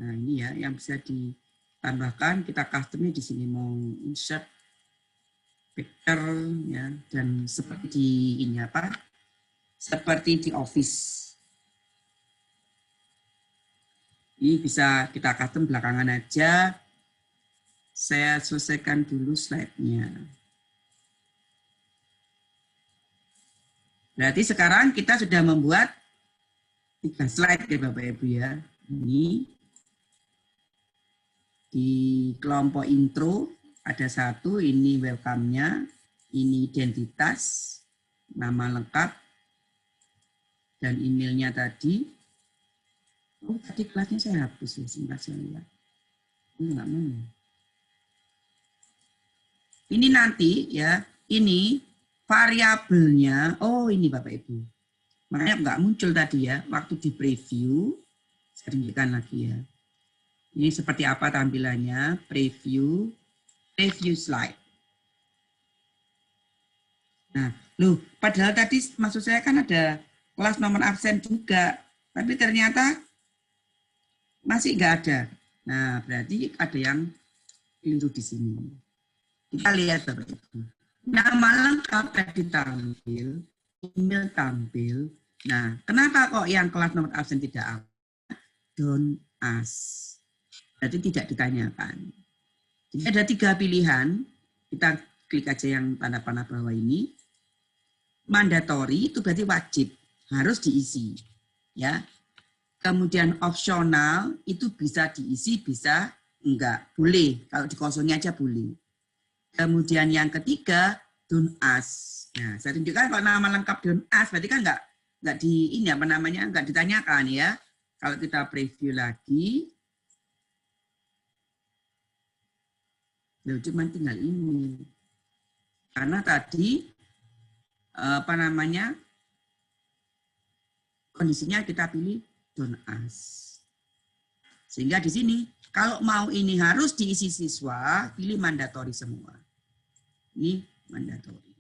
Nah, ini ya yang bisa ditambahkan, kita customnya di sini mau insert picture ya, dan seperti di ini apa? Seperti di Office. Ini bisa kita custom belakangan aja. Saya selesaikan dulu slide-nya. Berarti sekarang kita sudah membuat 3 slide ya Bapak Ibu ya. Ini. Di kelompok intro ada satu, ini welcome-nya, ini identitas, nama lengkap, dan emailnya tadi. Oh, tadi kelasnya saya hapus ya, sebentar saya lihat. Ini nggak mau. Ini nanti ya, ini variabelnya. Oh, ini Bapak Ibu. Makanya nggak muncul tadi ya, waktu di preview. Saya tunjukkan lagi ya. Ini seperti apa tampilannya, preview slide. Nah, loh, padahal tadi maksud saya kan ada kelas nomor absen juga, tapi ternyata masih nggak ada. Nah, berarti ada yang keliru di sini. Kita lihat Bapak Ibu. Nama lengkap tadi tampil, email tampil. Nah, kenapa kok yang kelas nomor absen tidak ada? Don't ask. Berarti tidak ditanyakan. Jadi ada 3 pilihan. Kita klik aja yang tanda panah bawah ini. Mandatory itu berarti wajib, harus diisi. Ya. Kemudian opsional itu bisa diisi, bisa enggak. Boleh, kalau dikosongin aja boleh. Kemudian yang ketiga, don't ask. Nah, saya tunjukkan kalau nama lengkap don't ask, berarti kan enggak di ini apa namanya, enggak ditanyakan ya. Kalau kita preview lagi, cuma tinggal ini. Karena tadi apa namanya, kondisinya kita pilih don't ask. Sehingga di sini kalau mau ini harus diisi siswa, pilih mandatory semua. Ini mandatory.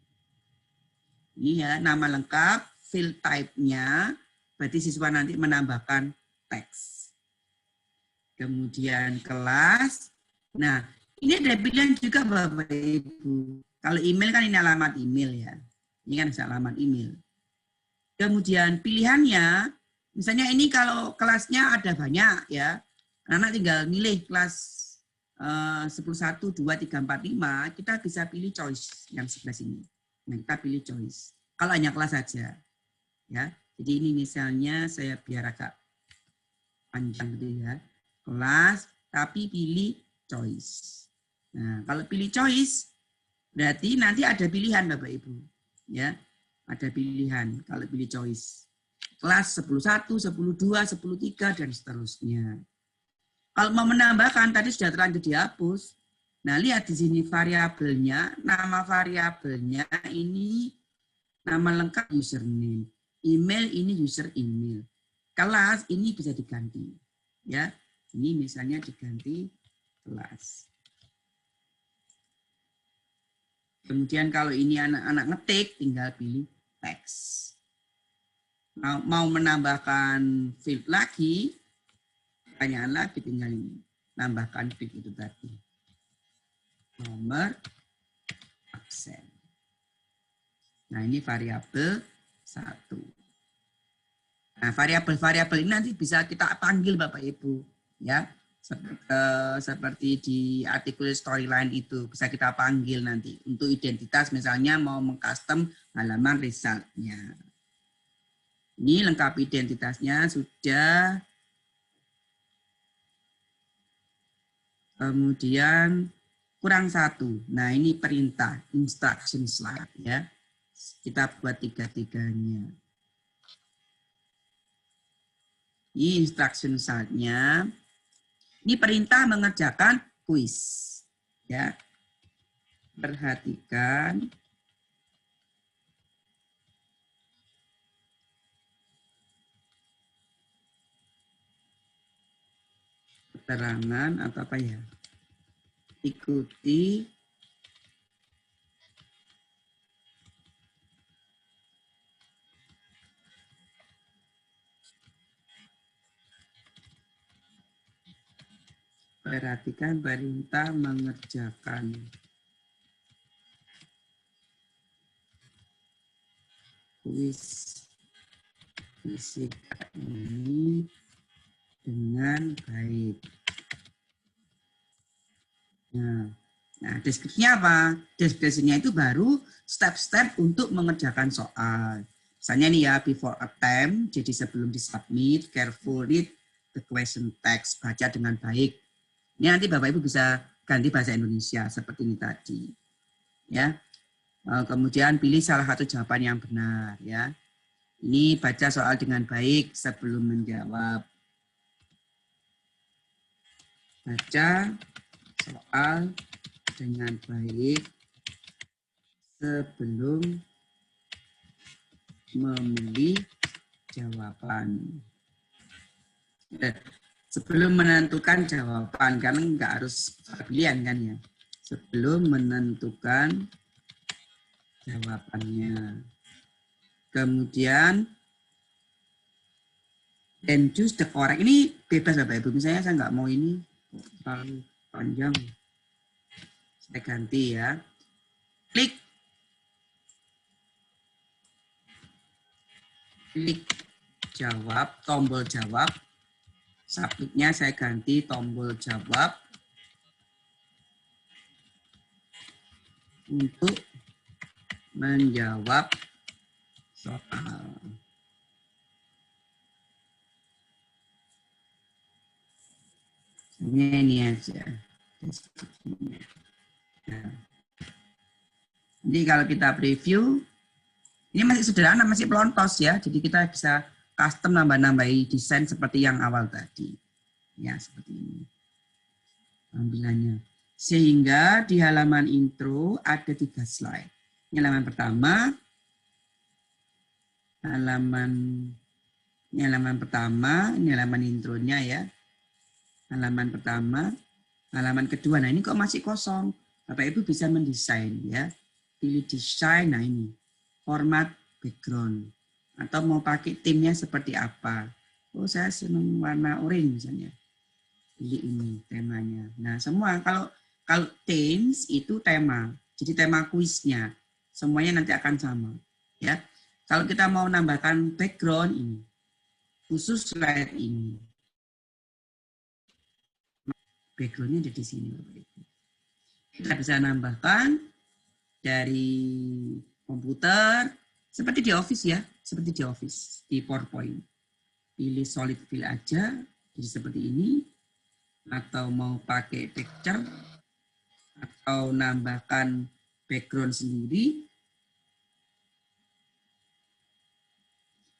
Ini ya nama lengkap, field type-nya, berarti siswa nanti menambahkan teks. Kemudian kelas. Nah, ini ada pilihan juga Bapak Ibu. Kalau email kan ini alamat email ya. Ini kan alamat email. Kemudian pilihannya, misalnya ini kalau kelasnya ada banyak ya. Anak tinggal milih kelas 10, 1, 2, 3, 4, 5. Kita bisa pilih choice yang sebelah sini. Nah, kita pilih choice. Kalau hanya kelas saja. Ya. Jadi ini misalnya saya biar agak panjang gitu ya. Kelas, tapi pilih choice. Nah, kalau pilih choice, berarti nanti ada pilihan Bapak Ibu. Ya, ada pilihan kalau pilih choice. Kelas 10.1, 10.2, 10.3, dan seterusnya. Kalau mau menambahkan, tadi sudah terlanjur dihapus. Nah, lihat di sini variabelnya, nama variabelnya ini nama lengkap username. Email ini user email. Kelas ini bisa diganti. Ya, ini misalnya diganti kelas. Kemudian kalau ini anak-anak ngetik, tinggal pilih teks. Mau menambahkan field lagi, pertanyaan lagi, tinggal ini. Nambahkan field itu tadi. Nomor absen. Nah, ini variabel 1. Nah, variabel-variabel ini nanti bisa kita panggil Bapak Ibu. Ya, seperti di artikel storyline itu bisa kita panggil nanti untuk identitas, misalnya mau mengcustom halaman result-nya. Ini lengkap identitasnya sudah. Kemudian kurang 1. Nah, ini perintah instruction slide ya. Kita buat 3-3-nya. Ini instruction slide-nya. Ini perintah mengerjakan kuis. Ya. Perhatikan. Keterangan atau apa ya? Ikuti perhatikan perintah mengerjakan kuis fisika ini dengan baik. Nah, deskripsinya apa? Deskripsinya itu baru step-step untuk mengerjakan soal. Misalnya nih ya, before attempt, jadi sebelum disubmit, careful read the question text, baca dengan baik. Ini nanti Bapak Ibu bisa ganti bahasa Indonesia seperti ini tadi. Ya. Kemudian pilih salah satu jawaban yang benar ya. Ini baca soal dengan baik sebelum menjawab. Baca soal dengan baik sebelum memilih jawaban. Sebelum menentukan jawaban, karena nggak harus pilihan kan ya. Sebelum menentukan jawabannya. Kemudian, then choose the correct. Ini bebas Bapak Ibu. Misalnya saya nggak mau ini terlalu panjang. Saya ganti ya. Klik jawab, tombol jawab. Subjeknya saya ganti tombol jawab untuk menjawab soal. Ini aja. Nah. Jadi kalau kita preview, ini masih sederhana, masih pelontos ya. Jadi kita bisa custom nambah-nambahi desain seperti yang awal tadi. Ya, seperti ini. Tampilannya. Sehingga di halaman intro ada 3 slide. Ini halaman pertama. Ini halaman pertama, ini halaman intronya ya. Halaman pertama, halaman kedua. Nah, ini kok masih kosong. Bapak Ibu bisa mendesain ya. Pilih desain, nah ini. Format background. Atau mau pakai timnya seperti apa. Oh, saya senang warna oranye misalnya. Pilih ini temanya. Nah, semua kalau themes itu tema. Jadi tema kuisnya. Semuanya nanti akan sama, ya. Kalau kita mau nambahkan background ini, khusus slide ini. Backgroundnya ada di sini, Bapak Ibu. Kita bisa nambahkan dari komputer, seperti di Office ya, seperti di Office, di PowerPoint. Pilih solid fill aja, jadi seperti ini. Atau mau pakai picture, atau nambahkan background sendiri.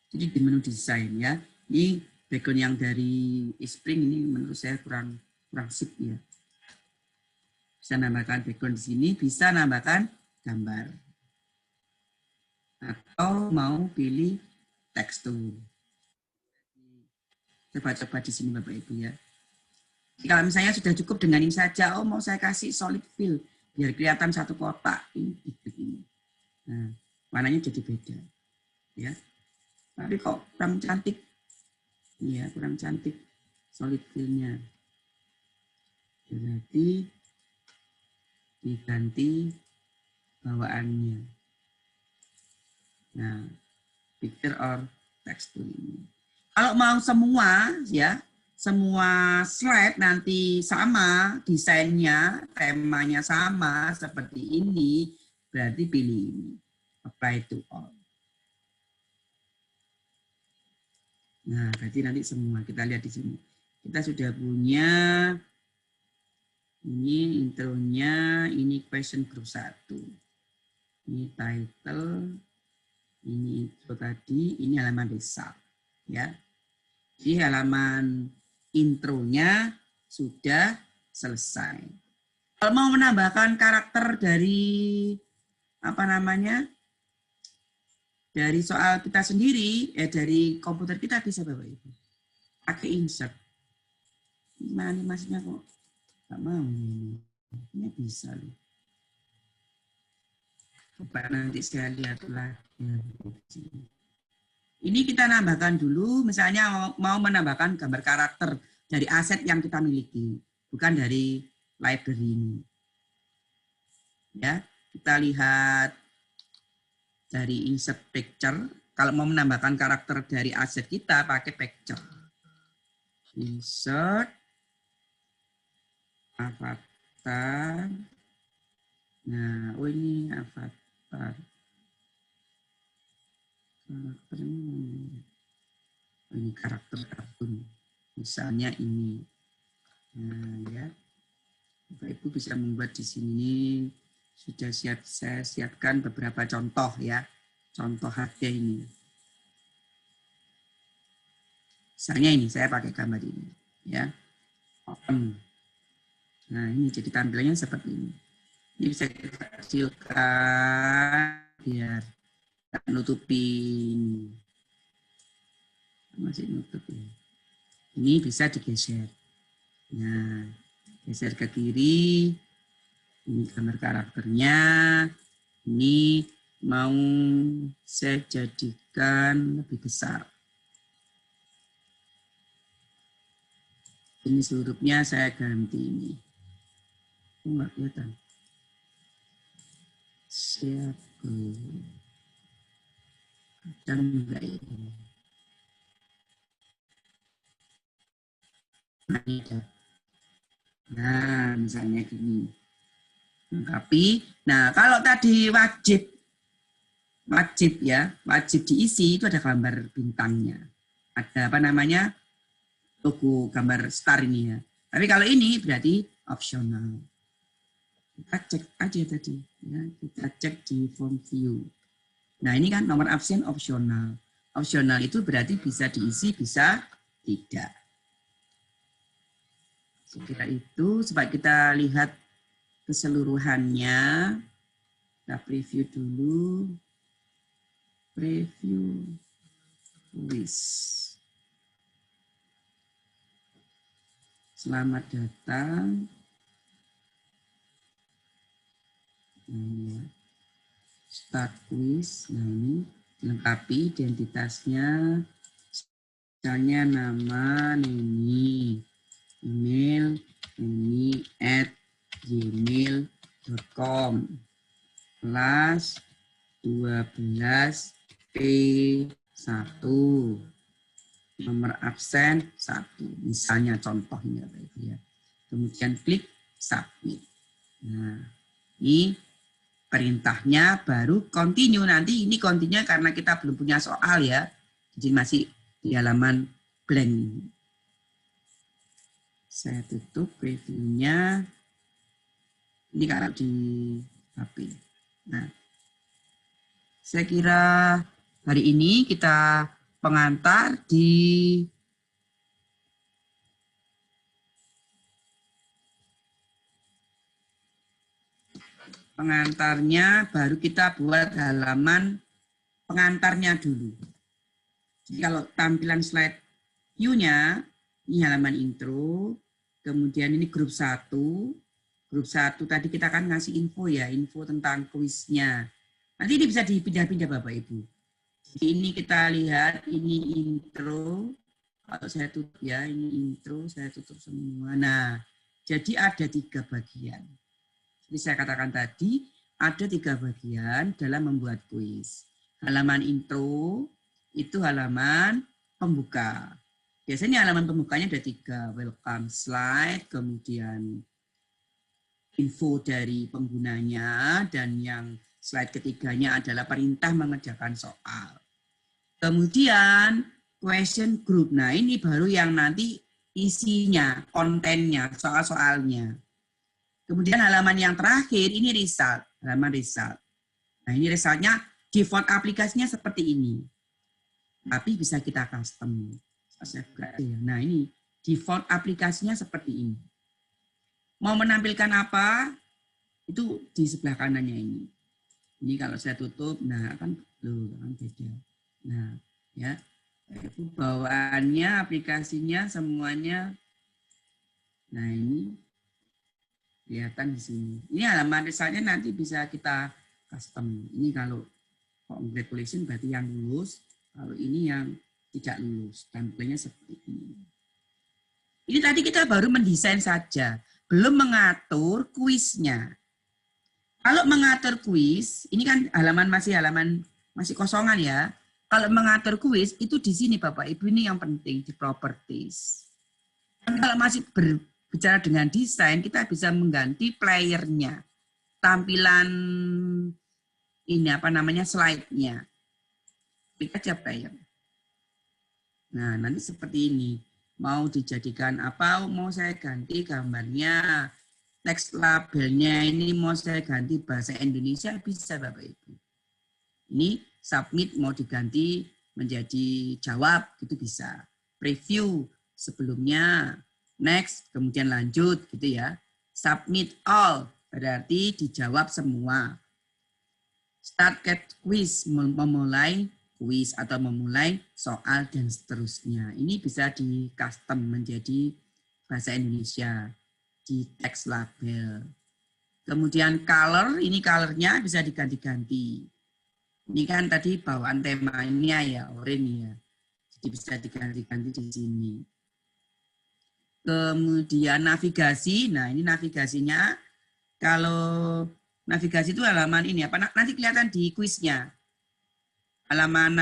Jadi di menu desain ya. Ini background yang dari Spring ini menurut saya kurang sip ya. Bisa nambahkan background di sini, bisa nambahkan gambar. Atau mau pilih tekstur. Coba-coba di sini Bapak Ibu ya. Kalau misalnya sudah cukup dengan ini saja, oh mau saya kasih solid fill biar kelihatan satu kotak ini begini. Nah, warnanya jadi beda. Ya. Tapi kok kurang cantik. Iya, kurang cantik solid fill-nya. Jadi diganti bawaannya. Nah, picture or tekstur ini. Kalau mau semua ya, semua slide nanti sama desainnya, temanya sama seperti ini, berarti pilih ini. Apply to all. Nah, berarti nanti semua kita lihat di sini. Kita sudah punya ini intronya, ini question group 1. Ini title, ini intro tadi, ini halaman desa. Ya. Jadi halaman intronya sudah selesai. Kalau mau menambahkan karakter dari apa namanya? Dari soal kita sendiri, dari komputer kita bisa Bapak Ibu. Pakai insert. Gimana animasinya kok nggak mau ini? Ini bisa loh. Coba nanti saya lihat lagi. Ini kita nambahkan dulu, misalnya mau menambahkan gambar karakter dari aset yang kita miliki, bukan dari library ini. Ya, kita lihat dari insert picture. Kalau mau menambahkan karakter dari aset kita, pakai picture. Insert avatar. Nah, oh ini avatar. Ini karakter kartun. Misalnya ini. Nah, ya. Ibu bisa membuat di sini. Sudah saya siapkan beberapa contoh ya. Contoh harga ini. Misalnya ini, saya pakai gambar ini. Ya. Open. Nah, ini jadi tampilannya seperti ini. Ini bisa kita kecilkan biar nutupin. Masih nutupin. Ini bisa digeser. Nah, geser ke kiri. Ini gambar karakternya. Ini mau saya jadikan lebih besar. Ini hurufnya saya ganti ini. Enggak kelihatan. Siapa? Kadang enggak ini. Nah, misalnya gini. Lengkapi. Nah, kalau tadi wajib ya, wajib diisi itu ada gambar bintangnya. Ada apa namanya? Logo gambar star ini ya. Tapi kalau ini berarti opsional. Kita cek aja tadi ya, kita cek di form view. Nah, ini kan nomor absen opsional. Opsional itu berarti bisa diisi, bisa tidak. Sekira itu supaya kita lihat keseluruhannya. Kita preview dulu. Preview list. Selamat datang. Start quiz. Nah, ini lengkapi identitasnya. Misalnya nama, Neni, email, neni@gmail.com, kelas 12 P1, nomor absen 1, misalnya contohnya ya. Kemudian klik submit. Nah, ini perintahnya baru continue. Nanti ini continue karena kita belum punya soal ya. Jadi masih di halaman blank. Saya tutup previewnya. Ini kalau di HP. Nah, saya kira hari ini kita pengantar di pengantarnya, baru kita buat halaman pengantarnya dulu. Jadi kalau tampilan slide view-nya, ini halaman intro, kemudian ini grup 1. Grup 1 tadi kita kan ngasih info ya, info tentang kuisnya. Nanti ini bisa dipindah-pindah Bapak Ibu. Jadi ini kita lihat, ini intro. Kalau saya tutup ya, ini intro, saya tutup semua. Nah, jadi ada 3 bagian. Seperti saya katakan tadi, ada 3 bagian dalam membuat kuis. Halaman intro, itu halaman pembuka. Biasanya halaman pembukanya ada 3, welcome slide, kemudian info dari penggunanya, dan yang slide ketiganya adalah perintah mengerjakan soal. Kemudian question group, nah ini baru yang nanti isinya, kontennya, soal-soalnya. Kemudian halaman yang terakhir, ini result, halaman result. Nah ini resultnya, default aplikasinya seperti ini. Tapi bisa kita custom. Nah ini default aplikasinya seperti ini. Mau menampilkan apa, itu di sebelah kanannya ini. Ini kalau saya tutup, nah kan beda. Nah ya, itu bawaannya, aplikasinya, semuanya. Nah ini kelihatan di sini. Ini halaman resultnya nanti bisa kita custom. Ini kalau congratulations berarti yang lulus. Kalau ini yang tidak lulus. Tampilnya seperti ini. Ini tadi kita baru mendesain saja. Belum mengatur kuisnya. Kalau mengatur kuis, ini kan halaman masih kosongan ya. Kalau mengatur kuis, itu di sini Bapak Ibu, ini yang penting di properties. Kalau masih bicara dengan desain, kita bisa mengganti playernya, tampilan ini apa namanya slide-nya. Klik aja player. Nah, nanti seperti ini. Mau dijadikan apa? Mau saya ganti gambarnya teks labelnya ini mau saya ganti bahasa Indonesia bisa Bapak Ibu. Ini submit mau diganti menjadi jawab itu bisa. Preview sebelumnya, next, kemudian lanjut gitu ya. Submit all berarti dijawab semua. Start get quiz memulai quiz atau memulai soal dan seterusnya. Ini bisa di custom menjadi bahasa Indonesia di teks label. Kemudian color, ini colornya bisa diganti-ganti. Ini kan tadi bawaan temanya ya, oranye ya. Jadi bisa diganti-ganti di sini. Kemudian navigasi, nah ini navigasinya, kalau navigasi itu halaman ini apa nanti kelihatan di kuisnya. Halaman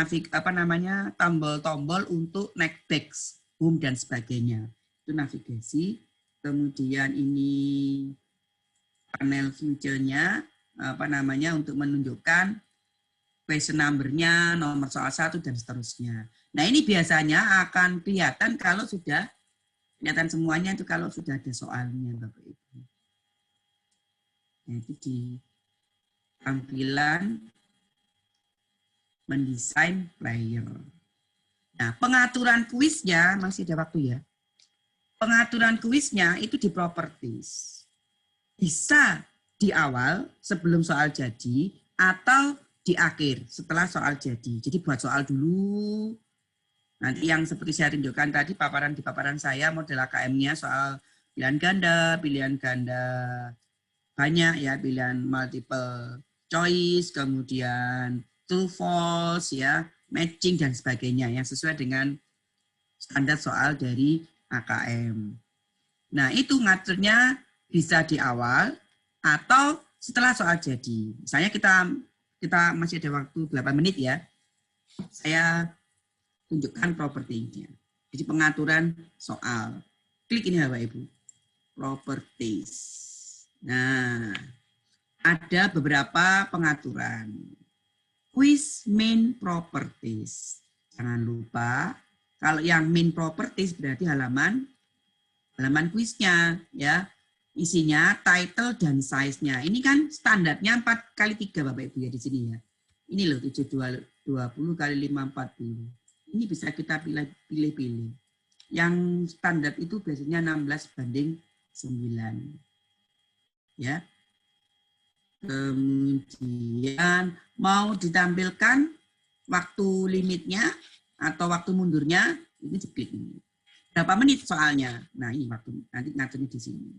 tombol-tombol untuk next back, home dan sebagainya. Itu navigasi. Kemudian ini panel future-nya untuk menunjukkan question number-nya, nomor soal 1 dan seterusnya. Nah, ini biasanya akan kelihatan kalau sudah kelihatan semuanya itu kalau sudah ada soalnya Bapak Ibu. Nah, itu di tampilan mendesain player. Nah, pengaturan kuisnya masih ada waktu ya. Pengaturan kuisnya itu di properties. Bisa di awal sebelum soal jadi atau di akhir setelah soal jadi. Jadi buat soal dulu. Nanti yang seperti saya tunjukkan tadi di paparan saya model AKM-nya soal pilihan ganda banyak ya, pilihan multiple choice, kemudian true false ya, matching dan sebagainya yang sesuai dengan standar soal dari AKM. Nah, itu ngaturnya bisa di awal atau setelah soal jadi. Misalnya kita masih ada waktu 8 menit ya. Saya tunjukkan propertinya. Jadi pengaturan soal. Klik ini Bapak Ibu. Properties. Nah, ada beberapa pengaturan. Quiz main properties. Jangan lupa kalau yang main properties berarti halaman kuisnya ya. Isinya title dan size-nya. Ini kan standarnya 4x3 Bapak Ibu ya di sini ya. Ini loh 720 x 540. Ini bisa kita pilih-pilih. Yang standar itu biasanya 16:9. Ya. Kemudian mau ditampilkan waktu limitnya atau waktu mundurnya, ini diklik ini. Berapa menit soalnya? Nah, ini waktu nanti ngaturnya di sini.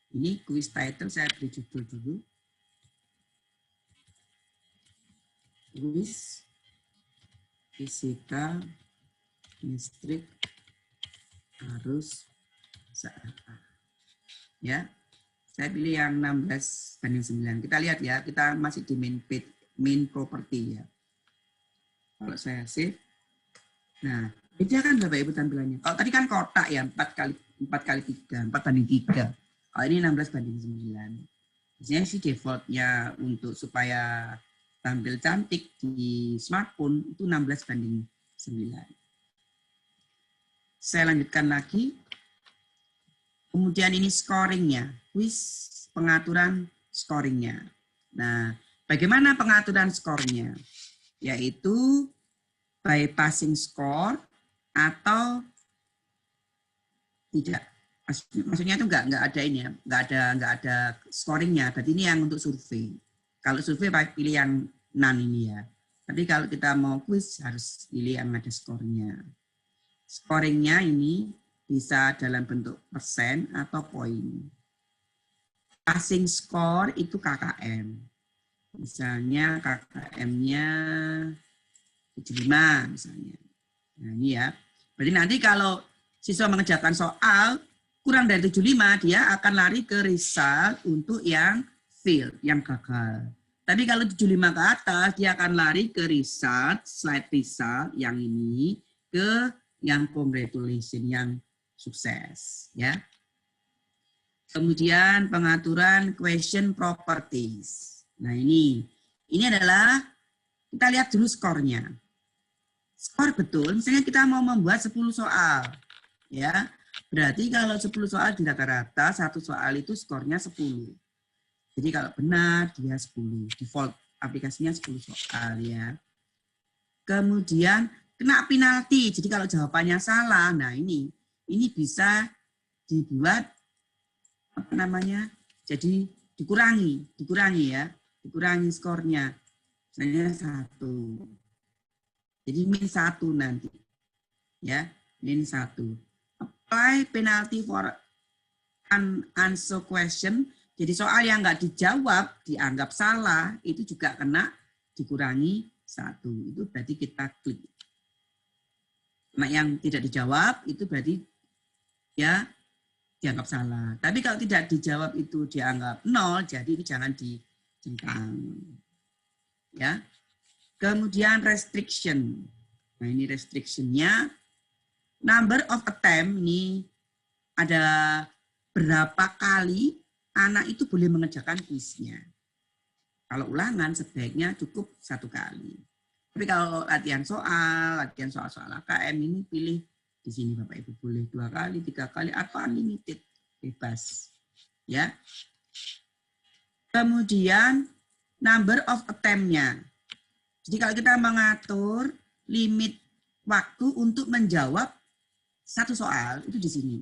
Ini quiz title saya beri judul dulu. Quiz fisika listrik harus saat. Ya. Saya pilih yang 16:9. Kita lihat ya, kita masih di main property ya. Kalau saya save. Nah, beda kan Bapak Ibu tampilannya. Kalau tadi kan kotak ya, 4x3, 4:3. Kalau ini 16:9. Biasanya sih defaultnya untuk supaya tampil cantik di smartphone itu 16:9. Saya lanjutkan lagi. Kemudian ini scoringnya, quiz pengaturan scoringnya. Nah, bagaimana pengaturan skornya? Yaitu by passing score atau tidak. Maksudnya itu enggak ada ini ya, enggak ada scoringnya. Berarti ini yang untuk survei. Kalau survei pilih yang none ini ya. Tapi kalau kita mau quiz harus pilih yang ada skornya. Scoringnya ini bisa dalam bentuk persen atau poin. Passing score itu KKM. Misalnya KKM-nya 75 misalnya. Nah ini ya. Berarti nanti kalau siswa mengerjakan soal kurang dari 75, dia akan lari ke result untuk yang fail, yang gagal. Tapi kalau 75 ke atas, dia akan lari ke result, slide result yang ini, ke yang congratulation, yang sukses. Ya. Kemudian pengaturan question properties. Nah ini adalah, kita lihat dulu skornya. Skor betul, misalnya kita mau membuat 10 soal. Ya. Berarti kalau 10 soal di rata-rata, satu soal itu skornya 10. Jadi kalau benar, dia 10. Default aplikasinya 10 soal ya. Kemudian kena penalti. Jadi kalau jawabannya salah, nah ini bisa dibuat apa namanya? Jadi dikurangi ya, dikurangi skornya. Misalnya 1. Jadi min 1 nanti. Ya, min 1. Apply penalty for unanswered question. Jadi soal yang nggak dijawab, dianggap salah, itu juga kena dikurangi 1. Itu berarti kita klik. Nah, yang tidak dijawab itu berarti ya dianggap salah. Tapi kalau tidak dijawab itu dianggap 0, jadi ini jangan dicentang. Ya. Kemudian restriction. Nah, ini restrictionnya. Number of attempt ini ada berapa kali anak itu boleh mengerjakan kuisnya. Kalau ulangan sebaiknya cukup 1 kali. Tapi kalau latihan soal AKM ini pilih di sini Bapak Ibu, boleh 2 kali, 3 kali, atau unlimited, bebas. Ya. Kemudian number of attempt-nya. Jadi kalau kita mengatur limit waktu untuk menjawab 1 soal itu di sini.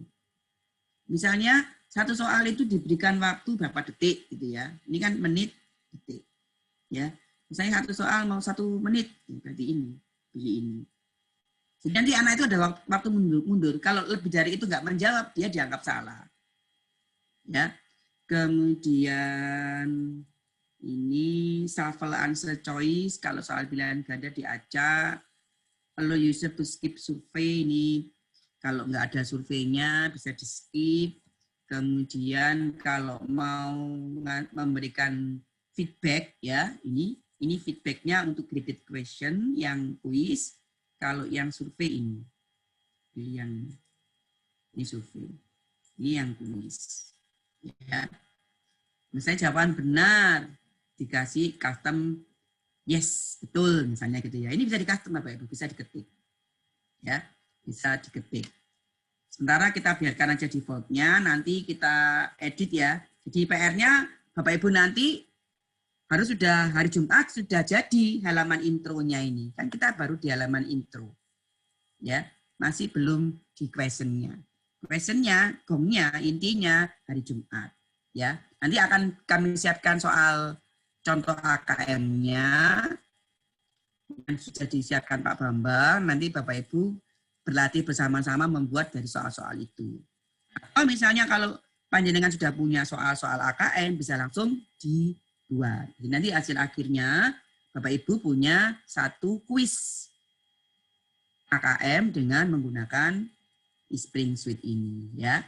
Misalnya 1 soal itu diberikan waktu berapa detik gitu ya. Ini kan menit, detik. Ya. Misalnya 1 soal mau 1 menit, berarti ini, pilih ini. Jadi nanti anak itu ada waktu mundur. Kalau lebih dari itu nggak menjawab, dia dianggap salah. Ya. Kemudian ini shuffle answer choice, kalau soal pilihan ganda diacak. Allow user to skip survei, ini kalau nggak ada surveinya bisa di skip. Kemudian kalau mau memberikan feedback ya, ini feedbacknya untuk graded question yang kuis. Kalau yang survei ini, pilih yang ini survei, ini yang kuis. Ya. Misalnya jawaban benar dikasih custom yes, betul misalnya gitu ya. Ini bisa di custom Bapak Ibu, bisa diketik. Ya, bisa diketik. Sementara kita biarkan aja default-nya, nanti kita edit ya. Jadi PR-nya Bapak Ibu nanti harus sudah hari Jumat sudah jadi halaman intronya ini. Kan kita baru di halaman intro. Ya, masih belum di question-nya. Question-nya, gongnya, intinya hari Jumat. Ya, nanti akan kami siapkan soal contoh AKM-nya yang sudah disiapkan Pak Bambang. Nanti Bapak Ibu berlatih bersama-sama membuat dari soal-soal itu. Atau misalnya kalau panjenengan sudah punya soal-soal AKM bisa langsung dibuat. Jadi nanti hasil akhirnya Bapak Ibu punya 1 kuis AKM dengan menggunakan Spring Suite ini ya.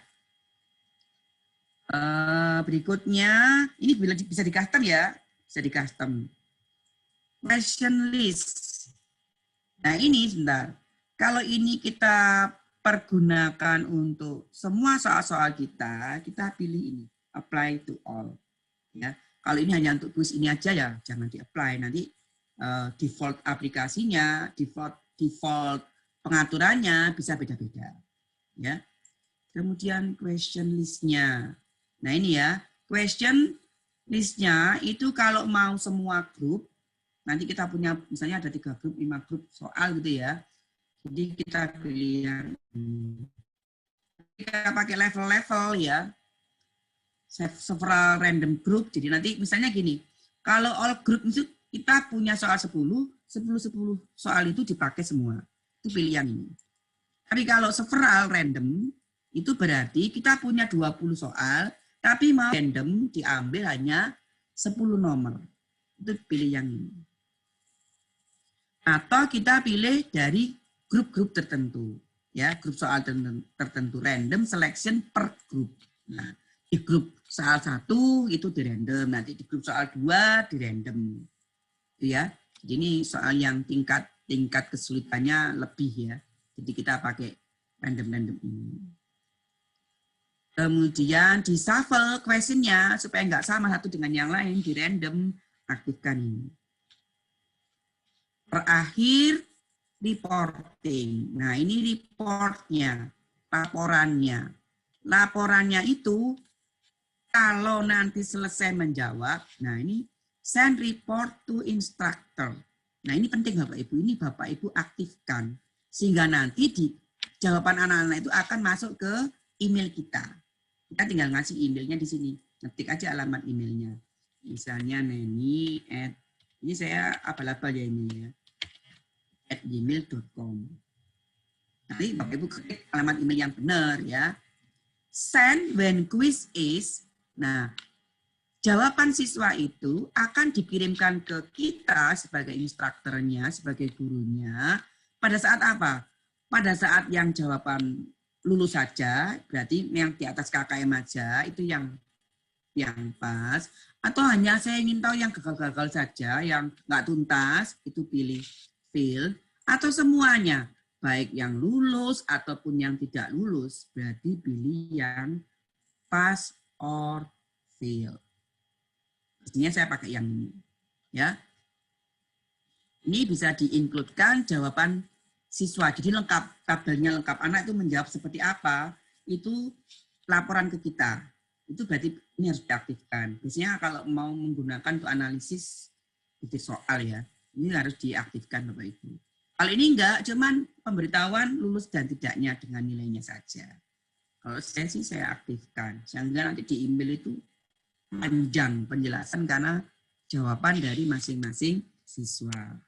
Berikutnya ini bisa di custom ya, bisa di custom. Question list. Nah ini sebentar. Kalau ini kita pergunakan untuk semua soal-soal kita pilih ini, apply to all. Ya, kalau ini hanya untuk kuis ini aja ya, jangan di-apply. Nanti default aplikasinya, default pengaturannya bisa beda-beda. Ya. Kemudian question list-nya. Nah ini ya, question list-nya itu kalau mau semua grup, nanti kita punya misalnya ada 3 grup, 5 grup soal gitu ya. Jadi kita pilih yang kita pakai level-level ya, several random group. Jadi nanti misalnya gini, kalau all group itu kita punya soal 10 soal itu dipakai semua. Itu pilih yang ini. Tapi kalau several random, itu berarti kita punya 20 soal, tapi mau random diambil hanya 10 nomor. Itu pilih yang ini. Atau kita pilih dari grup-grup tertentu, ya grup soal tertentu, random selection per grup. Nah, di grup soal 1 itu di random, nanti di grup soal 2 di random, ya. Jadi ini soal yang tingkat kesulitannya lebih ya. Jadi kita pakai random ini. Kemudian di shuffle question-nya supaya nggak sama satu dengan yang lain, di random aktifkan ini. Terakhir reporting. Nah, ini reportnya. laporannya. Laporannya itu kalau nanti selesai menjawab, nah ini send report to instructor. Nah ini penting Bapak Ibu, ini Bapak Ibu aktifkan. Sehingga nanti di jawaban anak-anak itu akan masuk ke email kita. Kita tinggal ngasih emailnya di sini. Ketik aja alamat emailnya. Misalnya Neni ini saya abal-abal ya emailnya. @gmail.com. Nanti Bapak Ibu ketik alamat email yang benar ya. Send when quiz is. Nah, jawaban siswa itu akan dikirimkan ke kita sebagai instrukturnya, sebagai gurunya. Pada saat apa? Pada saat yang jawaban lulus saja, berarti yang di atas KKM aja, itu yang pas. Atau hanya saya ingin tahu yang gagal-gagal saja, yang nggak tuntas, itu pilih fill. Atau semuanya, baik yang lulus ataupun yang tidak lulus, berarti pilih yang pass or fail. Pastinya saya pakai yang ini, ya. Ini bisa diincludekan jawaban siswa. Jadi lengkap, tabelnya lengkap. Anak itu menjawab seperti apa, itu laporan ke kita. Itu berarti ini harus diaktifkan. Biasanya kalau mau menggunakan untuk analisis itu soal ya, ini harus diaktifkan Bapak Ibu. Kalau ini enggak, cuman pemberitahuan lulus dan tidaknya dengan nilainya saja. Kalau saya aktifkan. Sehingga nanti di email itu panjang penjelasan karena jawaban dari masing-masing siswa.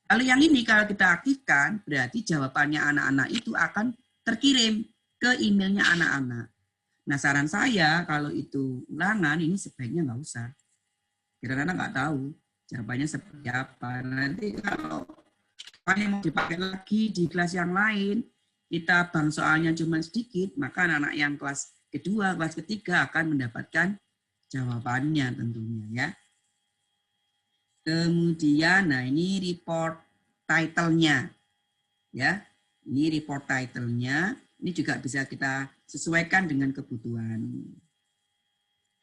Kalau yang ini kalau kita aktifkan, berarti jawabannya anak-anak itu akan terkirim ke emailnya anak-anak. Nah saran saya kalau itu ulangan ini sebaiknya nggak usah. Karena anak nggak tahu jawabannya seperti apa. Nanti kalau mau dipakai lagi di kelas yang lain, kita bang soalnya cuma sedikit, maka anak-anak yang kelas kedua, kelas ketiga akan mendapatkan jawabannya tentunya ya. Kemudian, nah ini report title-nya. Ya, ini report title-nya. Ini juga bisa kita sesuaikan dengan kebutuhan.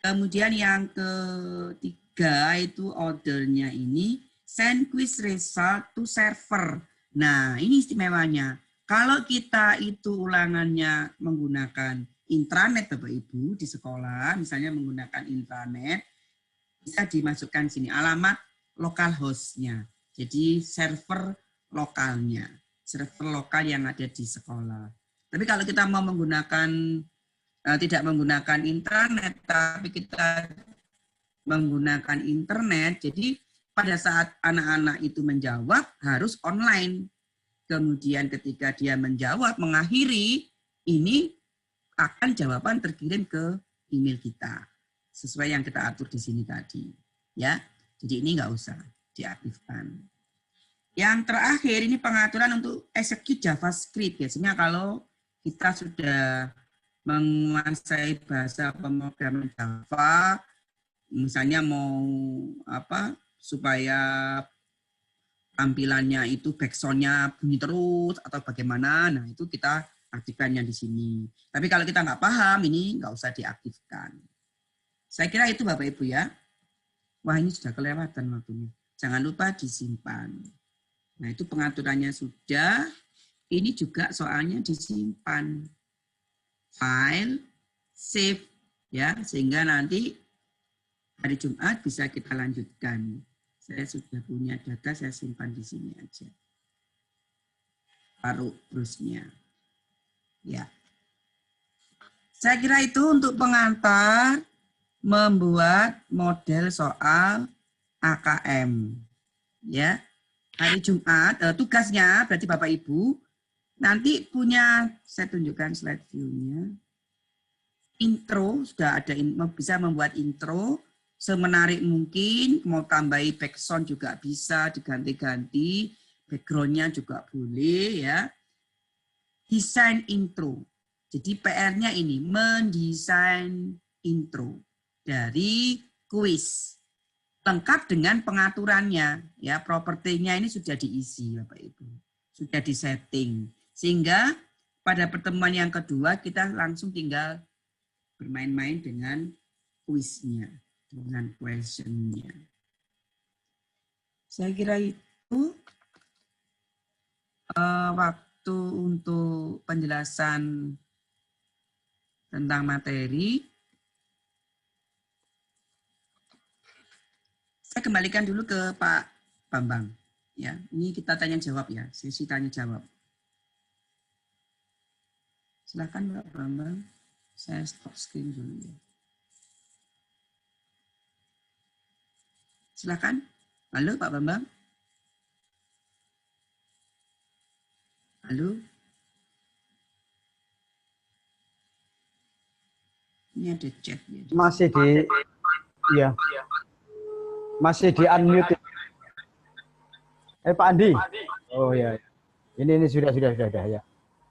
Kemudian yang ketiga itu ordernya ini send quiz result to server. Nah, ini istimewanya. Kalau kita itu ulangannya menggunakan intranet Bapak Ibu di sekolah, misalnya menggunakan intranet, bisa dimasukkan sini alamat lokal host-nya. Jadi server lokalnya, server lokal yang ada di sekolah. Tapi kalau kita mau menggunakan tidak menggunakan intranet, tapi kita menggunakan internet, jadi pada saat anak-anak itu menjawab harus online. Kemudian ketika dia menjawab, mengakhiri, ini akan jawaban terkirim ke email kita. Sesuai yang kita atur di sini tadi. Ya, jadi ini nggak usah diaktifkan. Yang terakhir ini pengaturan untuk execute JavaScript. Biasanya kalau kita sudah menguasai bahasa pemrograman Java, misalnya mau apa supaya tampilannya itu backsound-nya bunyi terus atau bagaimana, nah itu kita aktifkannya di sini. Tapi kalau kita nggak paham, ini nggak usah diaktifkan. Saya kira itu Bapak Ibu ya. Wah ini sudah kelewatan waktunya. Jangan lupa disimpan. Nah itu pengaturannya sudah. Ini juga soalnya disimpan. File, save, ya sehingga nanti hari Jumat bisa kita lanjutkan. Saya sudah punya data, saya simpan di sini aja. Taruh terusnya. Ya. Saya kira itu untuk pengantar membuat model soal AKM. Ya. Hari Jumat, tugasnya berarti Bapak Ibu nanti punya, saya tunjukkan slide view-nya. Intro, sudah ada, bisa membuat intro semenarik mungkin, mau tambahi background juga bisa diganti-ganti, background-nya juga boleh ya. Desain intro. Jadi PR-nya ini mendesain intro dari kuis. Lengkap dengan pengaturannya ya, propertinya ini sudah diisi Bapak Ibu. Sudah disetting. Sehingga pada pertemuan yang kedua kita langsung tinggal bermain-main dengan kuisnya, dengan question-nya. Saya kira itu waktu untuk penjelasan tentang materi. Saya kembalikan dulu ke Pak Bambang. Ya, ini kita tanya jawab ya, sesi tanya jawab. Silakan Pak Bambang. Saya stop screen dulu ya. Silakan. Halo Pak Bambang. Halo. Ini ada chat ya. Masih di, iya, masih di unmute. Pak Andi. Oh ya, ini sudah ya.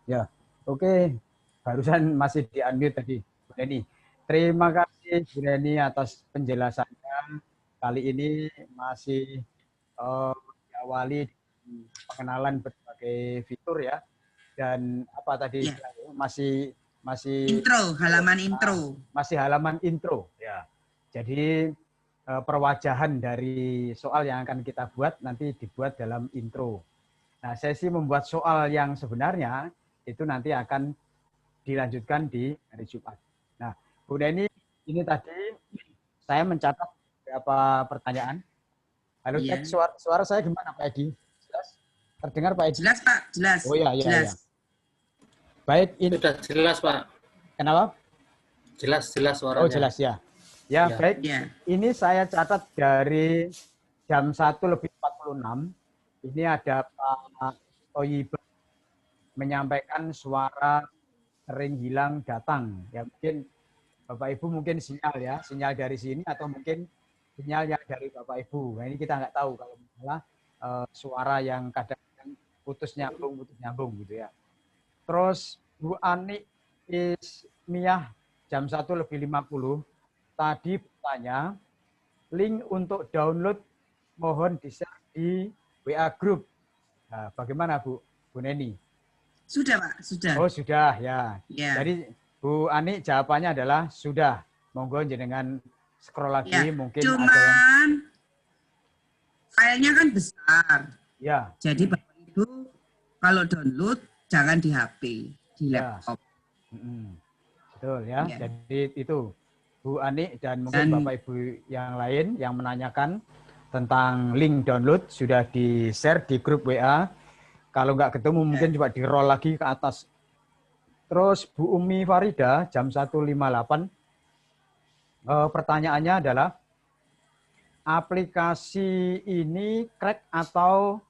Ya, oke. Barusan masih di unmute tadi, Bu Neni. Terima kasih Bu Neni atas penjelasannya. Kali ini masih diawali pengenalan berbagai fitur ya. Dan apa tadi ya. masih intro, halaman intro. Masih halaman intro ya. Jadi perwajahan dari soal yang akan kita buat nanti dibuat dalam intro. Nah, sesi membuat soal yang sebenarnya itu nanti akan dilanjutkan di hari Jumat. Nah, Bu Neni, ini tadi saya mencatat beberapa pertanyaan. Halo, cek suara saya gimana Pak Edi? Jelas? Terdengar Pak Edi? Jelas Pak, jelas. Oh iya, jelas. Ya. Baik, ini sudah jelas Pak. Kenapa? Jelas suaranya. Oh jelas ya. Ya, baik. Ya. Ini saya catat dari jam 1:46. Ini ada Pak Oyiba menyampaikan suara sering hilang datang. Ya mungkin Bapak Ibu mungkin sinyal dari sini atau mungkin sinyal yang dari Bapak Ibu. Nah ini kita nggak tahu kalau misalnya suara yang kadang-kadang putus nyambung gitu ya. Terus Bu Ani Ismiah jam 1:50 tadi bertanya, link untuk download mohon di-share di WA Group. Nah, bagaimana Bu Neni? Sudah Pak, sudah. Oh sudah ya. Ya. Jadi Bu Ani jawabannya adalah sudah. Monggo jenengan scroll lagi ya. mungkin. Cuman filenya kan besar. Ya. Jadi Bapak Ibu kalau download jangan di HP, di laptop. Betul ya. Jadi itu Bu Ani dan mungkin Bapak Ibu yang lain yang menanyakan tentang link download sudah di-share di grup WA. Kalau nggak ketemu mungkin coba di-roll lagi ke atas. Terus Bu Umi Farida jam 1:58. Pertanyaannya adalah aplikasi ini crack atau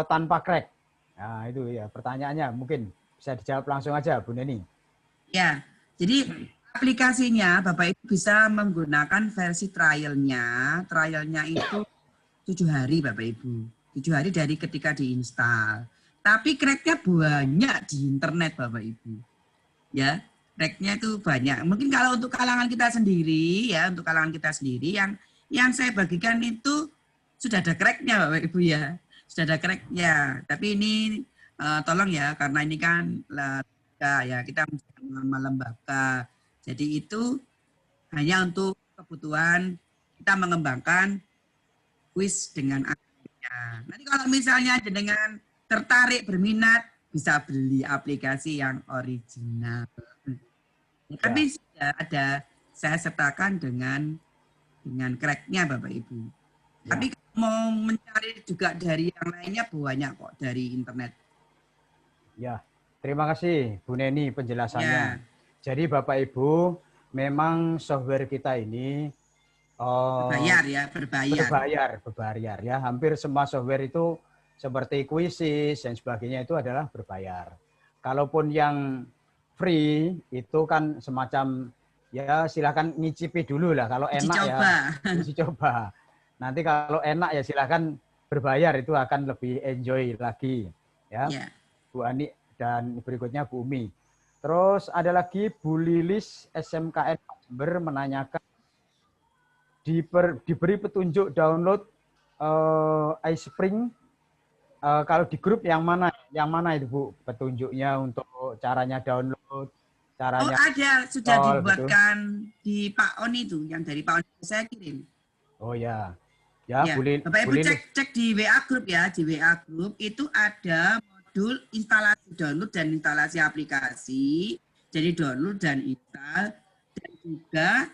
tanpa crack? Nah, itu ya pertanyaannya, mungkin bisa dijawab langsung aja Bu Neni. Ya, jadi aplikasinya Bapak Ibu bisa menggunakan versi trialnya. Trialnya itu 7 hari Bapak Ibu. 7 hari dari ketika diinstal. Tapi cracknya banyak di internet Bapak Ibu. Ya, cracknya itu banyak. Mungkin kalau untuk kalangan kita sendiri ya, untuk kalangan kita sendiri yang saya bagikan itu sudah ada cracknya Bapak Ibu ya. Sudah ada cracknya, tapi ini tolong ya, karena ini kan lembaga ya, kita nama lembaga. Jadi itu hanya untuk kebutuhan kita mengembangkan kuis dengan aplikasinya. Nanti kalau misalnya dengan tertarik berminat bisa beli aplikasi yang original. Ya. Tapi sudah ada saya sertakan dengan cracknya Bapak Ibu. Ya. Tapi mau mencari juga dari yang lainnya banyak kok dari internet. Ya, terima kasih Bu Neni penjelasannya. Ya. Jadi Bapak Ibu, memang software kita ini berbayar ya. Hampir semua software itu seperti Quizizz dan sebagainya itu adalah berbayar. Kalaupun yang free itu kan semacam ya silakan ngicipi dulu lah. Kalau enak uji coba. Nanti kalau enak ya silakan berbayar, itu akan lebih enjoy lagi ya. Bu Ani dan berikutnya Bu Umi. Terus ada lagi Bu Lilis SMKN Jember menanyakan diberi petunjuk download iSpring kalau di grup yang mana itu Bu petunjuknya untuk caranya download, caranya. Oh ada, sudah dibuatkan gitu. Di Pak On itu, yang dari Pak On saya kirim. Oh ya. Ya, ya. Bapak Ibu cek di WA Group ya, di WA Group itu ada modul instalasi download dan instalasi aplikasi Jadi download dan install, dan juga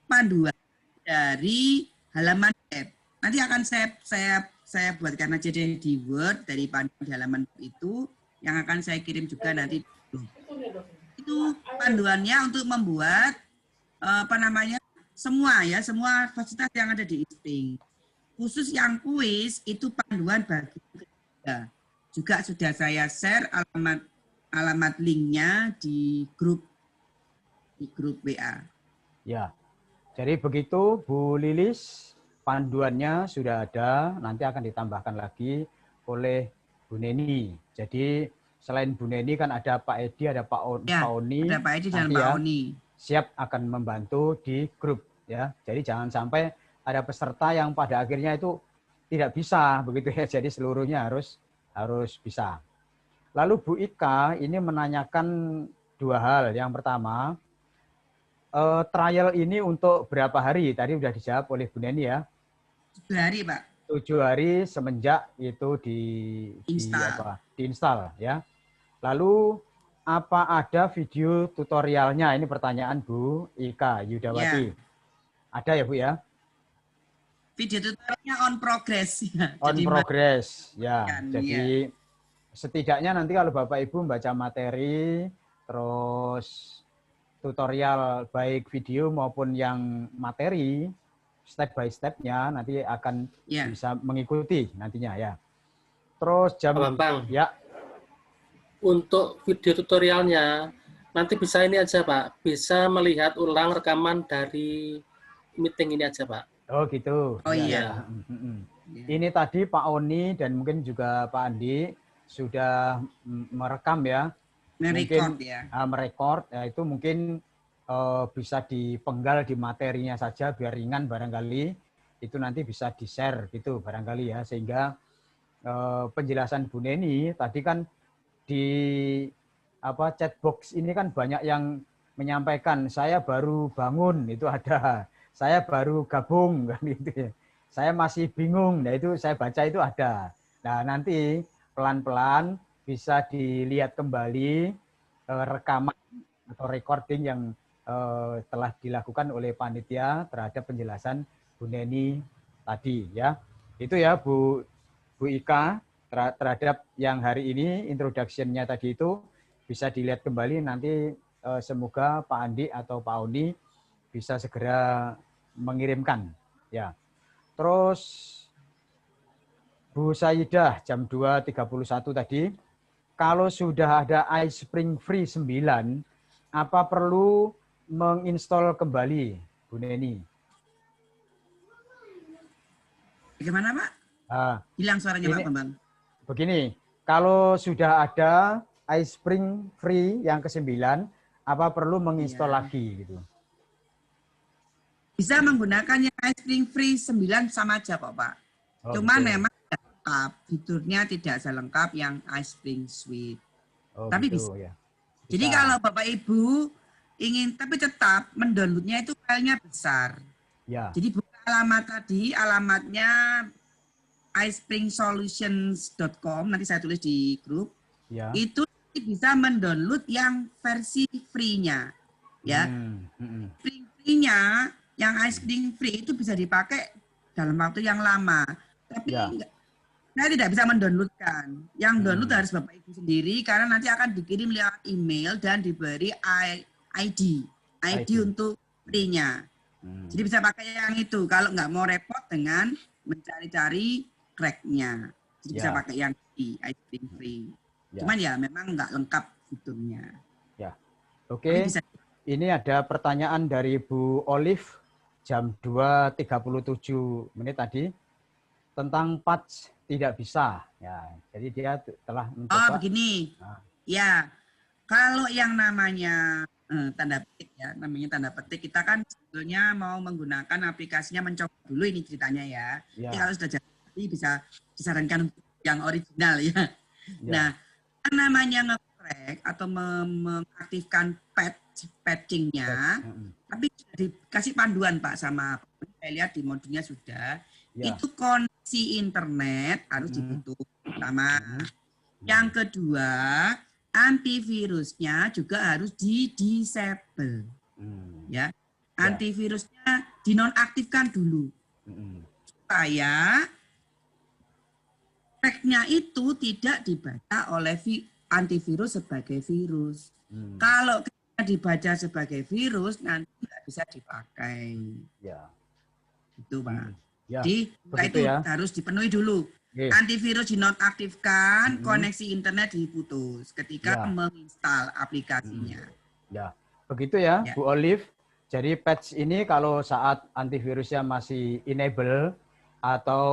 panduan dari halaman web. Nanti akan saya buatkan aja di Word dari panduan di halaman web itu yang akan saya kirim juga nanti. Itu panduannya untuk membuat semua fasilitas yang ada di ISPRING. Khusus yang kuis itu panduan bagi ketiga. Juga sudah saya share alamat linknya di grup WA. Ya, jadi begitu Bu Lilis, panduannya sudah ada, nanti akan ditambahkan lagi oleh Bu Neni. Jadi selain Bu Neni kan ada Pak Edi, ada Pak Oni. Ada Pak Edi dan Pak Oni. Siap akan membantu di grup ya. Jadi jangan sampai ada peserta yang pada akhirnya itu tidak bisa begitu ya. Jadi seluruhnya harus bisa. Lalu Bu Ika ini menanyakan dua hal. Yang pertama, trial ini untuk berapa hari? Tadi sudah dijawab oleh Bu Neni ya. 7 hari, Pak. 7 hari semenjak itu diinstal ya. Lalu apa ada video tutorialnya? Ini pertanyaan Bu Ika Yudawati. Ya. Ada ya Bu ya? Video tutorialnya on progress. On progress ya. Jadi setidaknya nanti kalau Bapak Ibu membaca materi, terus tutorial baik video maupun yang materi, step by step-nya nanti akan bisa mengikuti nantinya ya. Terus jam Bang. Ya. Untuk video tutorialnya nanti bisa ini aja Pak, bisa melihat ulang rekaman dari meeting ini aja Pak. Oh gitu. Oh iya. Ini tadi Pak Oni dan mungkin juga Pak Andi sudah merekam ya. Merekord ya. Merekord, ya itu mungkin bisa dipenggal di materinya saja biar ringan barangkali. Itu nanti bisa di-share gitu barangkali ya. Sehingga penjelasan Bu Neni tadi kan di chat box ini kan banyak yang menyampaikan saya baru bangun, itu ada. Saya baru gabung kan gitu ya. Saya masih bingung. Nah itu saya baca itu ada. Nah nanti pelan-pelan bisa dilihat kembali rekaman atau recording yang telah dilakukan oleh panitia terhadap penjelasan Bu Neni tadi ya. Itu ya Bu Ika terhadap yang hari ini introduction-nya tadi itu bisa dilihat kembali nanti semoga Pak Andi atau Pak Oni bisa segera mengirimkan ya. Terus Bu Saidah jam 2.31 tadi, kalau sudah ada iSpring Free 9, apa perlu menginstall kembali Bu Neni? Bagaimana Pak? Hilang suaranya Pak Bambang. Begini, kalau sudah ada iSpring Free yang ke-9, apa perlu menginstall lagi gitu? Bisa menggunakan yang iSpring Free 9 sama aja kok Pak. Cuman memang lengkap, fiturnya tidak selengkap yang iSpring Suite. Tapi gitu, bisa. Jadi kalau Bapak Ibu ingin, tapi tetap mendownloadnya itu filenya besar. Ya. Jadi buka alamat tadi, alamatnya iSpringSolutions.com, nanti saya tulis di grup. Ya. Itu bisa mendownload yang versi free-nya. Ya. Free-nya, yang iSpring Free itu bisa dipakai dalam waktu yang lama. Tapi saya tidak bisa mendownloadkan. Yang download harus Bapak Ibu sendiri karena nanti akan dikirim lewat email dan diberi ID untuk free-nya. Jadi bisa pakai yang itu. Kalau nggak mau repot dengan mencari-cari crack-nya. Jadi bisa pakai yang iSpring Free. Cuman ya memang nggak lengkap fiturnya. Ya. Oke. Ini ada pertanyaan dari Bu Olive jam 2.37 menit tadi tentang patch tidak bisa. Ya, jadi dia telah mencoba. Oh, begini. Ya, kalau yang namanya tanda petik ya, namanya tanda petik, kita kan sebetulnya mau menggunakan aplikasinya mencoba dulu ini ceritanya ya. Jadi kalau sudah jadi bisa disarankan yang original ya. Nah, yang namanya nge-crack atau mengaktifkan patching-nya, tapi sudah dikasih panduan Pak sama saya lihat di modulnya sudah. Itu koneksi internet harus ditutup pertama. Yang kedua, antivirusnya juga harus di-disable. Ya. Antivirusnya dinonaktifkan dulu. Supaya tracknya itu tidak dibaca oleh antivirus sebagai virus. Kalau dibaca sebagai virus, nanti nggak bisa dipakai. Ya. Itu, Pak. Ya, jadi itu ya, harus dipenuhi dulu. Antivirus dinonaktifkan, koneksi internet diputus ketika menginstal aplikasinya. Ya, begitu ya, Bu Olive. Jadi patch ini kalau saat antivirusnya masih enable atau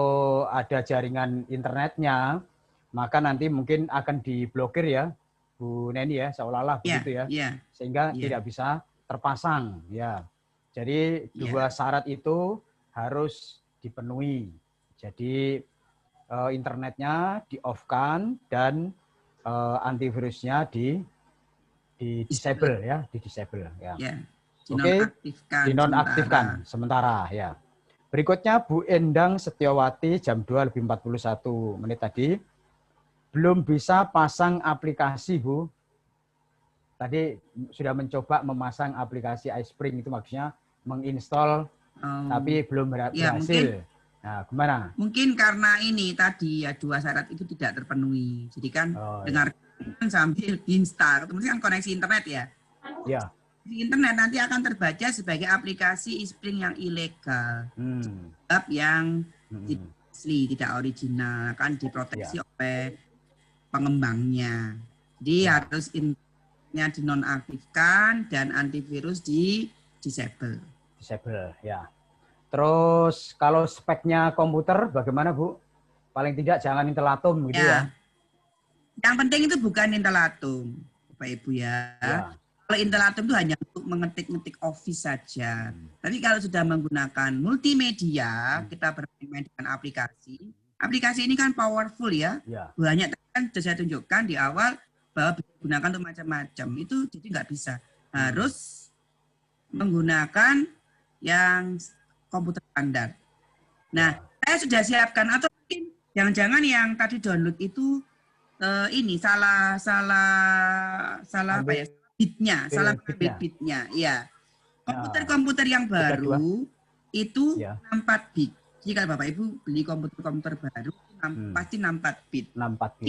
ada jaringan internetnya, maka nanti mungkin akan diblokir ya, Bu Neni ya, seolah-olah begitu ya, sehingga tidak bisa terpasang ya. Jadi dua syarat itu harus dipenuhi. Jadi internetnya di-off-kan dan antivirusnya di-disable ya, di-disable ya. Oke, dinonaktifkan sementara ya. Berikutnya Bu Endang Setiawati jam 2:41 tadi. Belum bisa pasang aplikasi, Bu. Tadi sudah mencoba memasang aplikasi iSpring, itu maksudnya menginstall tapi belum berhasil. Ya, mungkin, nah, gimana? Mungkin karena ini tadi ya dua syarat itu tidak terpenuhi. Jadi kan dengarkan sambil install. Kemudian kan koneksi internet ya. Ya. Di internet nanti akan terbaca sebagai aplikasi iSpring yang ilegal. Sebab yang tidak asli, tidak original, akan diproteksi oleh pengembangnya. Jadi harus internetnya dinonaktifkan dan antivirus di-disable. Disable, ya. Terus kalau speknya komputer bagaimana, Bu? Paling tidak jangan Intel Atom gitu ya. Yang penting itu bukan Intel Atom, Bapak Ibu ya. Kalau Intel Atom itu hanya untuk mengetik-ngetik Office saja. Tapi kalau sudah menggunakan multimedia, kita bermain dengan aplikasi. Aplikasi ini kan powerful ya. Banyak kan sudah saya tunjukkan di awal bahwa bisa digunakan untuk macam-macam. Itu jadi nggak bisa. Harus menggunakan yang komputer standar. Nah, saya sudah siapkan atau mungkin jangan-jangan yang tadi download itu ini salah apa ya? Bitnya, salah bitnya, ya. Komputer-komputer yang baru itu 64 bit. Jika Bapak Ibu beli komputer baru, pasti 64 bit. 64 bit.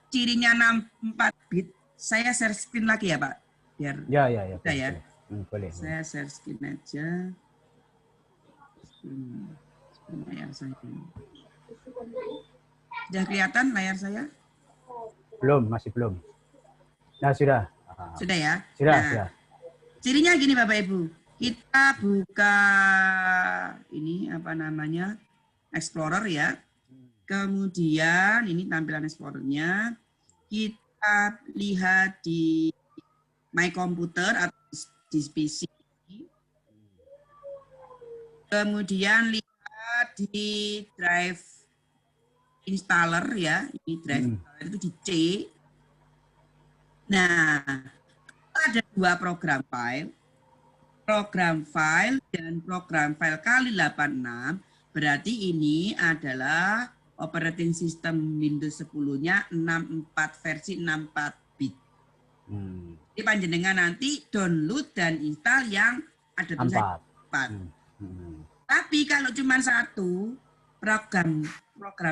Cirinya 64 bit. Saya share screen lagi ya, Pak. Biar ya. Boleh. Saya share screen aja. Layar saya. Sudah kelihatan layar saya? Belum, masih belum. Nah, sudah. Sudah ya? Sudah. Cirinya gini Bapak Ibu. Kita buka ini apa namanya? Explorer ya. Kemudian ini tampilan Explorer-nya. Kita lihat di My Computer atau di PC. Kemudian lihat di drive installer ya. Ini drive installer itu di C. Nah, ada dua program file dan program file kali 86, berarti ini adalah operating system Windows 10-nya 64 versi 64 bit. Jadi panjenengan nanti download dan install yang ada tulisan 4. Tapi kalau cuma satu program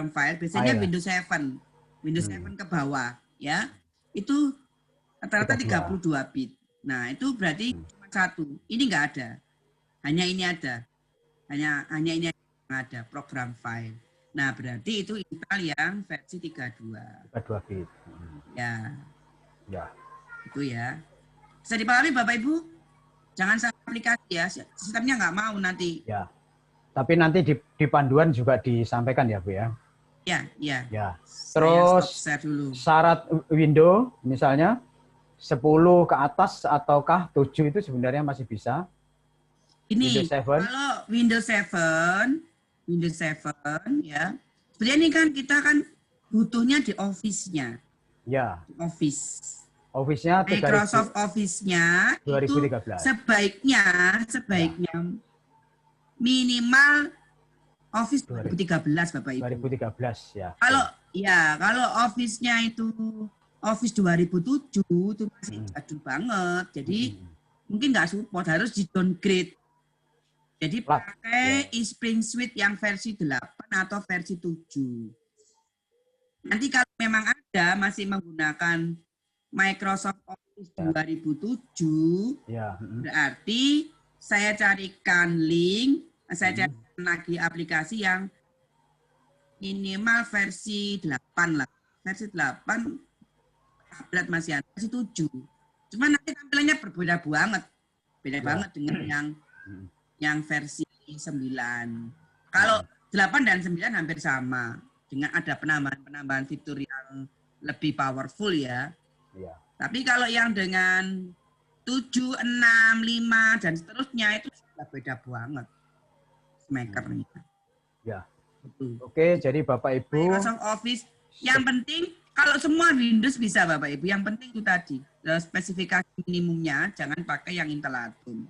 file, biasanya Windows 7 ke bawah ya, itu rata-rata 32 bit. Nah, itu berarti cuma satu. Ini enggak ada. Hanya ini ada. Hanya ini yang ada, program file. Nah, berarti itu install yang versi 32. 32 bit. Ya. Ya. Itu ya. Bisa dipahami Bapak Ibu? Jangan salah aplikasi ya. Sistemnya enggak mau nanti. Ya. Tapi nanti di panduan juga disampaikan ya, Bu ya? Ya. Terus syarat window misalnya 10 ke atas ataukah 7 itu sebenarnya masih bisa? Ini kalau Windows 7 ya. Sebenarnya ini kan kita kan butuhnya di Office-nya. Ya. Office-nya Microsoft Office-nya 2013. Itu sebaiknya minimal Office 2013 Bapak Ibu. 2013 ya. Kalau Office-nya itu Office 2007 itu masih jadul banget. Jadi mungkin nggak support, harus di downgrade. Jadi pakai eSpring Suite yang versi 8 atau versi 7. Nanti kalau memang ada masih menggunakan Microsoft Office 2007, berarti saya carikan link, saya carikan lagi aplikasi yang minimal versi 8 lah. Versi 8 berat masih ada, versi 7. Cuma nanti tampilannya berbeda banget. Beda banget dengan yang versi 9. Kalau 8 dan 9 hampir sama. Dengan ada penambahan fitur yang lebih powerful ya. Tapi kalau yang dengan 7, 6, 5, dan seterusnya itu sudah beda banget. Makernya. Ya. Oke, jadi Bapak Ibu. Microsoft Office. Yang penting, kalau semua Windows bisa Bapak Ibu. Yang penting itu tadi. Spesifikasi minimumnya, jangan pakai yang Intel Atom.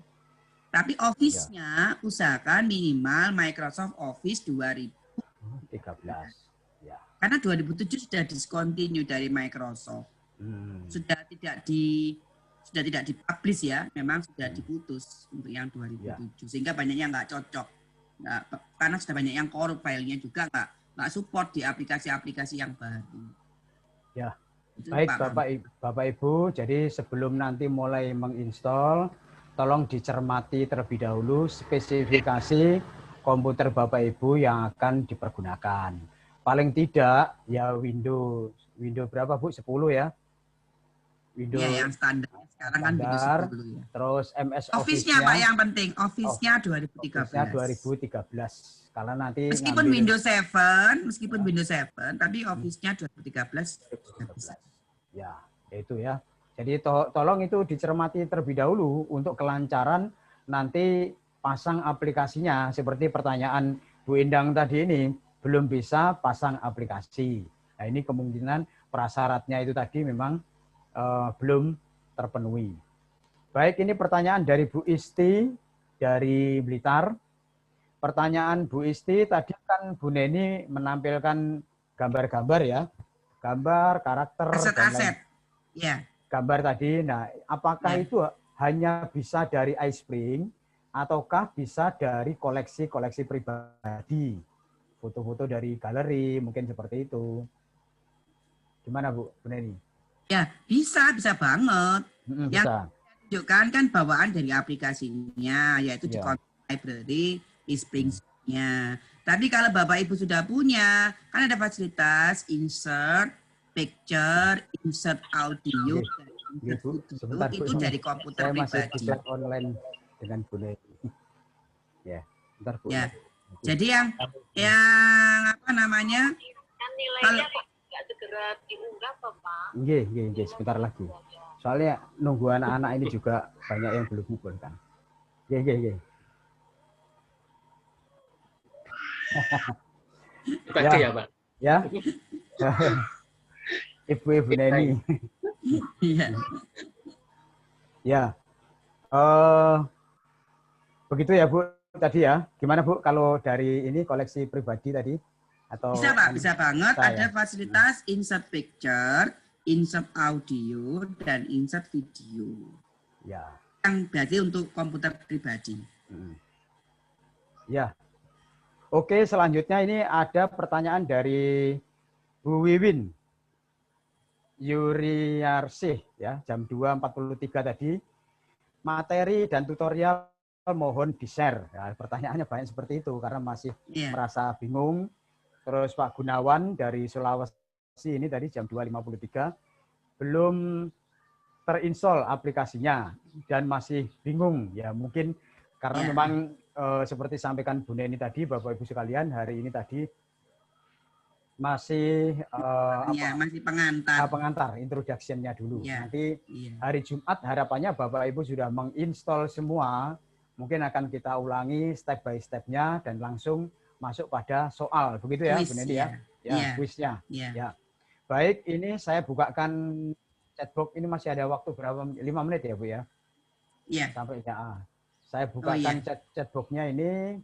Tapi Office-nya usahakan minimal Microsoft Office 2013. Karena 2007 sudah discontinue dari Microsoft. Sudah tidak dipublish ya, memang sudah diputus untuk yang 2007. Sehingga banyak yang nggak cocok. Karena sudah banyak yang korup filenya juga nggak support di aplikasi-aplikasi yang baru. Ya. Baik Bapak Ibu, jadi sebelum nanti mulai menginstall, tolong dicermati terlebih dahulu spesifikasi komputer Bapak Ibu yang akan dipergunakan. Paling tidak ya Windows berapa Bu? 10 ya? Windows ya, yang standar. Sekarang kan Windows 10 ya. Terus MS Office-nya Pak yang penting, Office-nya 2013. Office-nya 2013. Kalau nanti meskipun Windows 7, tapi Office-nya 2013 bisa. Ya, itu ya. Jadi tolong itu dicermati terlebih dahulu untuk kelancaran nanti pasang aplikasinya. Seperti pertanyaan Bu Endang tadi ini, belum bisa pasang aplikasi. Nah ini kemungkinan prasyaratnya itu tadi memang belum terpenuhi. Baik, ini pertanyaan dari Bu Isti dari Blitar. Pertanyaan Bu Isti, tadi kan Bu Neni menampilkan gambar-gambar ya. Gambar, karakter, aset-aset. Ya. Gambar tadi. Nah, apakah itu hanya bisa dari iSpring ataukah bisa dari koleksi-koleksi pribadi? Foto-foto dari galeri, mungkin seperti itu. Gimana Bu Neni? Ya, bisa banget. Yang bisa. Tunjukkan kan bawaan dari aplikasinya, yaitu di content library, eSpring-nya. Tapi kalau Bapak Ibu sudah punya, kan ada fasilitas insert picture, insert audio, insert video, itu dari komputer pribadi. Saya masih online dengan Bu Neni. Ya, bentar Bu. Ya. Jadi yang apa namanya? Kan nilainya kok nggak segera diunggah, Pak? Nggih, sebentar lagi. Soalnya nunggu anak-anak ini juga banyak yang belum ngumpul kan. Nggih. Pakai ya, Pak. Ya. Ibu Neni. Iya. Ya. Begitu ya Bu tadi ya. Gimana Bu kalau dari ini koleksi pribadi tadi? Atau bisa Pak, bisa banget. Ada fasilitas insert picture, insert audio, dan insert video. Ya. Yang berarti untuk komputer pribadi. Ya. Oke, selanjutnya ini ada pertanyaan dari Bu Wiwin Yuriarsih ya, jam 2.43 tadi. Materi dan tutorial mohon di-share. Ya, pertanyaannya banyak seperti itu karena masih merasa bingung. Terus Pak Gunawan dari Sulawesi ini tadi jam 2.53 belum terinstall aplikasinya dan masih bingung. Ya mungkin karena memang seperti sampaikan Bu Neni tadi, Bapak Ibu sekalian, hari ini tadi masih masih pengantar introduction-nya dulu. Nanti hari Jumat harapannya Bapak Ibu sudah menginstall semua. Mungkin akan kita ulangi step by step-nya dan langsung masuk pada soal. Begitu ya, Bu Neni ya? Ya, kuisnya. Ya. Baik, ini saya bukakan chatbox. Ini masih ada waktu berapa? 5 menit ya, Bu ya? Iya. Sampai ya. Saya bukakan chatbox-nya ini.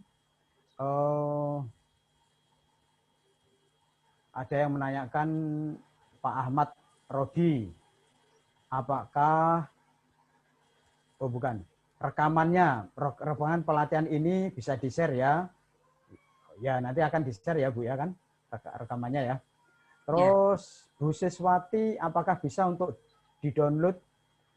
Ada yang menanyakan Pak Ahmad Rodi, apakah, oh bukan, rekaman pelatihan ini bisa di-share ya? Ya, nanti akan di-share ya Bu ya kan, rekamannya ya. Terus Bu Siswati, apakah bisa untuk di-download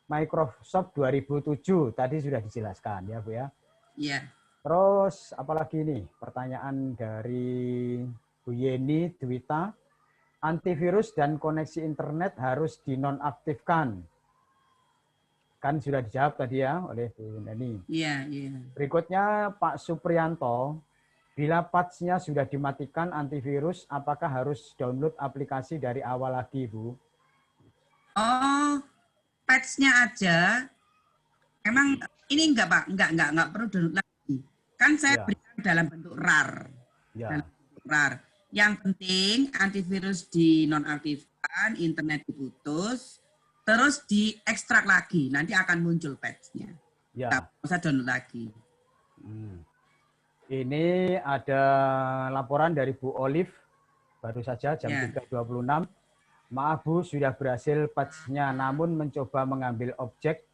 Microsoft 2007? Tadi sudah dijelaskan ya Bu ya. Iya. Terus apalagi ini pertanyaan dari Bu Yeni Dwita, antivirus dan koneksi internet harus dinonaktifkan. Kan sudah dijawab tadi ya oleh Bu Neni. Iya, iya. Berikutnya Pak Supriyanto, bila patch-nya sudah dimatikan antivirus, apakah harus download aplikasi dari awal lagi, Bu? Oh, patch-nya aja. Memang ini enggak, Pak, enggak perlu download lagi. Kan saya berikan dalam bentuk RAR. Ya. Dalam bentuk RAR. Yang penting antivirus dinonaktifkan, internet diputus, terus diekstrak lagi. Nanti akan muncul patch-nya. Ya. Tidak usah download lagi. Ini ada laporan dari Bu Olive, baru saja jam 3.26. Maaf Bu, sudah berhasil patch-nya, namun mencoba mengambil objek,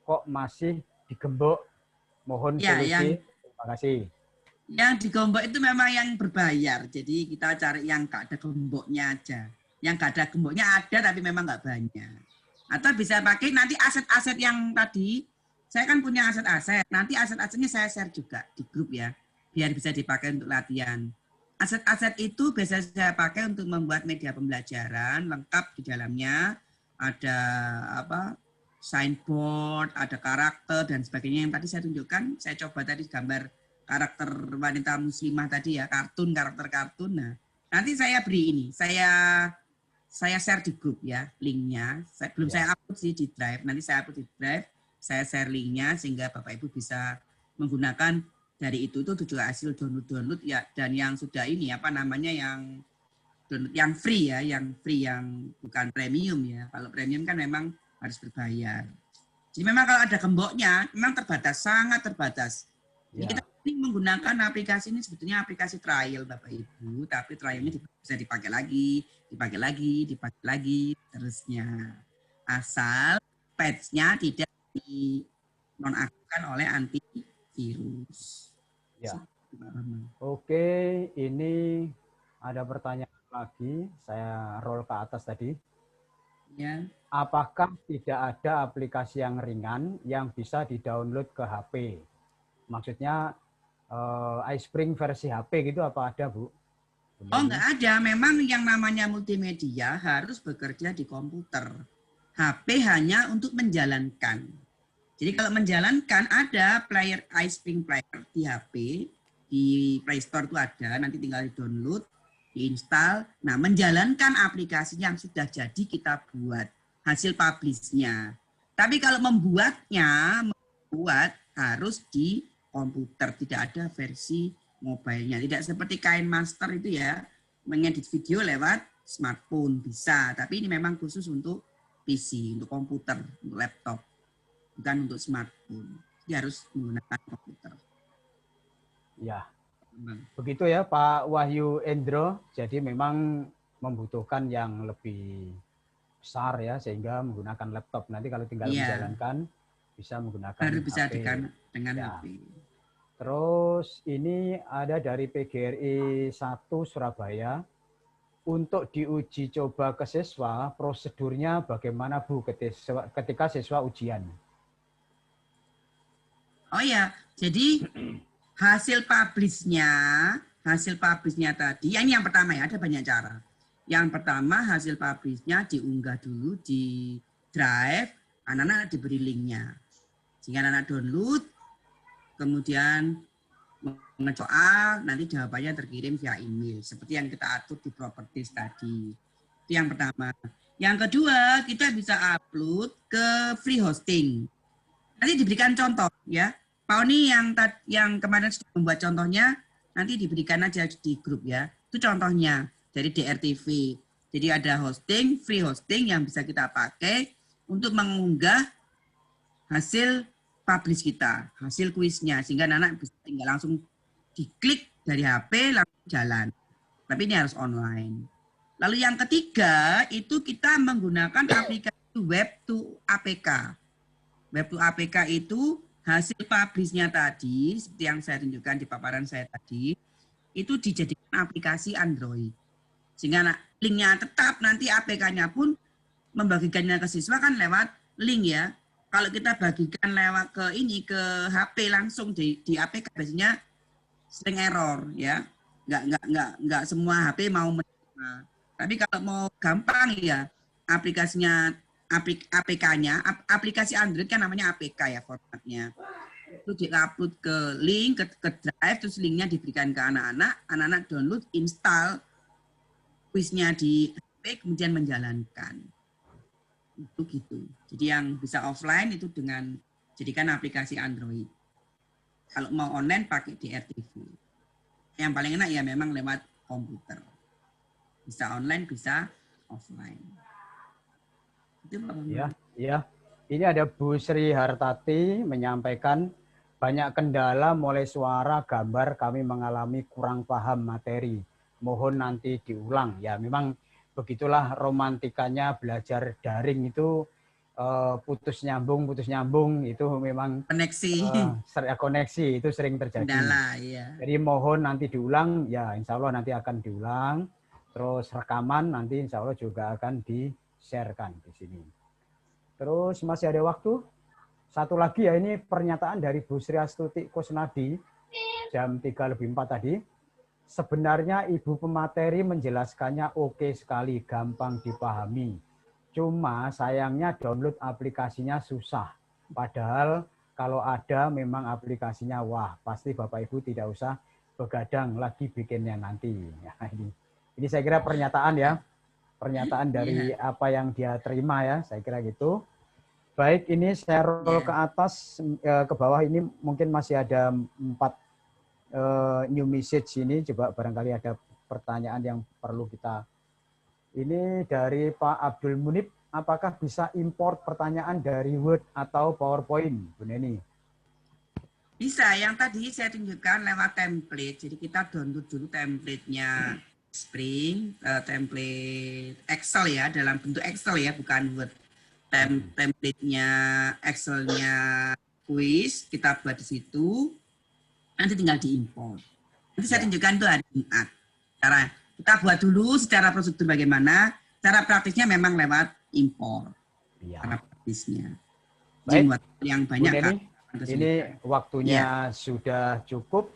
kok masih digembok. Mohon solusi. Terima kasih. Yang digembok itu memang yang berbayar. Jadi kita cari yang nggak ada gemboknya aja. Yang nggak ada gemboknya ada, tapi memang nggak banyak. Atau bisa pakai nanti aset-aset yang tadi, saya kan punya aset-aset. Nanti aset-asetnya saya share juga di grup ya, biar bisa dipakai untuk latihan. Aset-aset itu biasa saya pakai untuk membuat media pembelajaran lengkap di dalamnya. Ada signboard, ada karakter dan sebagainya yang tadi saya tunjukkan. Saya coba tadi gambar karakter wanita muslimah tadi ya, karakter kartun. Nah, nanti saya beri ini, saya share di grup ya linknya. Saya upload sih di Drive. Nanti saya upload di Drive, saya share linknya sehingga Bapak Ibu bisa menggunakan dari itu juga hasil download ya, dan yang sudah ini yang free ya, yang bukan premium ya. Kalau premium kan memang harus berbayar. Jadi memang kalau ada gemboknya memang terbatas, sangat terbatas. Jadi kita ini menggunakan aplikasi ini sebetulnya aplikasi trial Bapak Ibu, tapi trialnya bisa dipakai lagi, terusnya. Asal patch-nya tidak dinonaktifkan oleh antivirus. Ya. Oke, ini ada pertanyaan lagi, saya roll ke atas tadi. Ya. Apakah tidak ada aplikasi yang ringan yang bisa di-download ke HP? Maksudnya iSpring versi HP gitu apa ada, Bu? Oh, enggak ada. Memang yang namanya multimedia harus bekerja di komputer. HP hanya untuk menjalankan. Jadi kalau menjalankan ada player iSpring player di HP, di Play Store itu ada, nanti tinggal di-download, diinstal. Nah, menjalankan aplikasi yang sudah jadi kita buat, hasil publish-nya. Tapi kalau membuat harus di komputer, tidak ada versi mobile-nya. Tidak seperti Kain Master itu ya, mengedit video lewat smartphone bisa, tapi ini memang khusus untuk PC, untuk komputer, untuk laptop, bukan untuk smartphone. Jadi harus menggunakan komputer. Ya, begitu ya Pak Wahyu Endro. Jadi memang membutuhkan yang lebih besar ya, sehingga menggunakan laptop. Nanti kalau tinggal menjalankan bisa menggunakan baru bisa HP. dengan HP. Terus ini ada dari PGRI 1 Surabaya. Untuk diuji coba ke siswa, prosedurnya bagaimana Bu ketika siswa ujian? Oh ya, jadi hasil publish-nya tadi, ini yang pertama ya, ada banyak cara. Yang pertama hasil publish-nya diunggah dulu di Drive, anak-anak diberi link-nya. Sehingga anak-anak download, kemudian mengecoal, nanti jawabannya terkirim via email. Seperti yang kita atur di properties tadi. Itu yang pertama. Yang kedua, kita bisa upload ke free hosting. Nanti diberikan contoh ya. Pak Oni yang kemarin sudah membuat contohnya, nanti diberikan aja di grup ya. Itu contohnya dari DRTV. Jadi ada hosting, free hosting yang bisa kita pakai untuk mengunggah hasil publish kita, hasil kuisnya, sehingga anak bisa tinggal langsung diklik dari HP langsung jalan. Tapi ini harus online. Lalu yang ketiga itu kita menggunakan aplikasi Web to APK. Web to APK itu hasil publish-nya tadi, seperti yang saya tunjukkan di paparan saya tadi, itu dijadikan aplikasi Android. Sehingga linknya tetap, nanti APK-nya pun membagikannya ke siswa kan lewat link ya. Kalau kita bagikan lewat ke HP langsung di APK biasanya sering error ya. Nggak semua HP mau menerima. Tapi kalau mau gampang ya aplikasinya APK-nya, aplikasi Android kan namanya APK ya formatnya. Itu di-upload ke link, ke drive, terus linknya diberikan ke anak-anak download, install kuisnya di HP, kemudian menjalankan. Itu gitu. Jadi yang bisa offline itu dengan jadikan aplikasi Android. Kalau mau online pakai DRTV. Yang paling enak ya memang lewat komputer. Bisa online, bisa offline. Itu ya, ya. Ini ada Bu Sri Hartati menyampaikan banyak kendala mulai suara, gambar kami mengalami kurang paham materi. Mohon nanti diulang. Ya memang begitulah romantikanya belajar daring itu, putus nyambung itu memang koneksi itu sering terjadi. Kendala, ya. Jadi mohon nanti diulang, ya insya Allah nanti akan diulang. Terus rekaman nanti insya Allah juga akan di-sharekan di sini. Terus masih ada waktu. Satu lagi ya, ini pernyataan dari Bu Sri Astuti Kusnadi jam 3:04 tadi. Sebenarnya Ibu pemateri menjelaskannya oke sekali, gampang dipahami. Cuma sayangnya download aplikasinya susah. Padahal kalau ada memang aplikasinya, wah pasti Bapak Ibu tidak usah begadang lagi bikinnya nanti. Ya, ini saya kira pernyataan ya. Pernyataan dari apa yang dia terima ya, saya kira gitu. Baik, ini saya roll ke atas, ke bawah ini mungkin masih ada 4 new message ini. Coba barangkali ada pertanyaan yang perlu kita. Ini dari Pak Abdul Munib, apakah bisa import pertanyaan dari Word atau PowerPoint, Bu Neni? Bisa, yang tadi saya tunjukkan lewat template. Jadi kita download dulu template-nya Spring, template Excel ya, dalam bentuk Excel ya, bukan Word. Template-nya Excel-nya quiz, kita buat di situ, nanti tinggal diimport. Nanti saya tunjukkan itu hari Jumat. Cara kita buat dulu secara prosedur bagaimana, cara praktisnya memang lewat import. Cara praktisnya. Baik, yang banyak kan. Ini waktunya sudah cukup.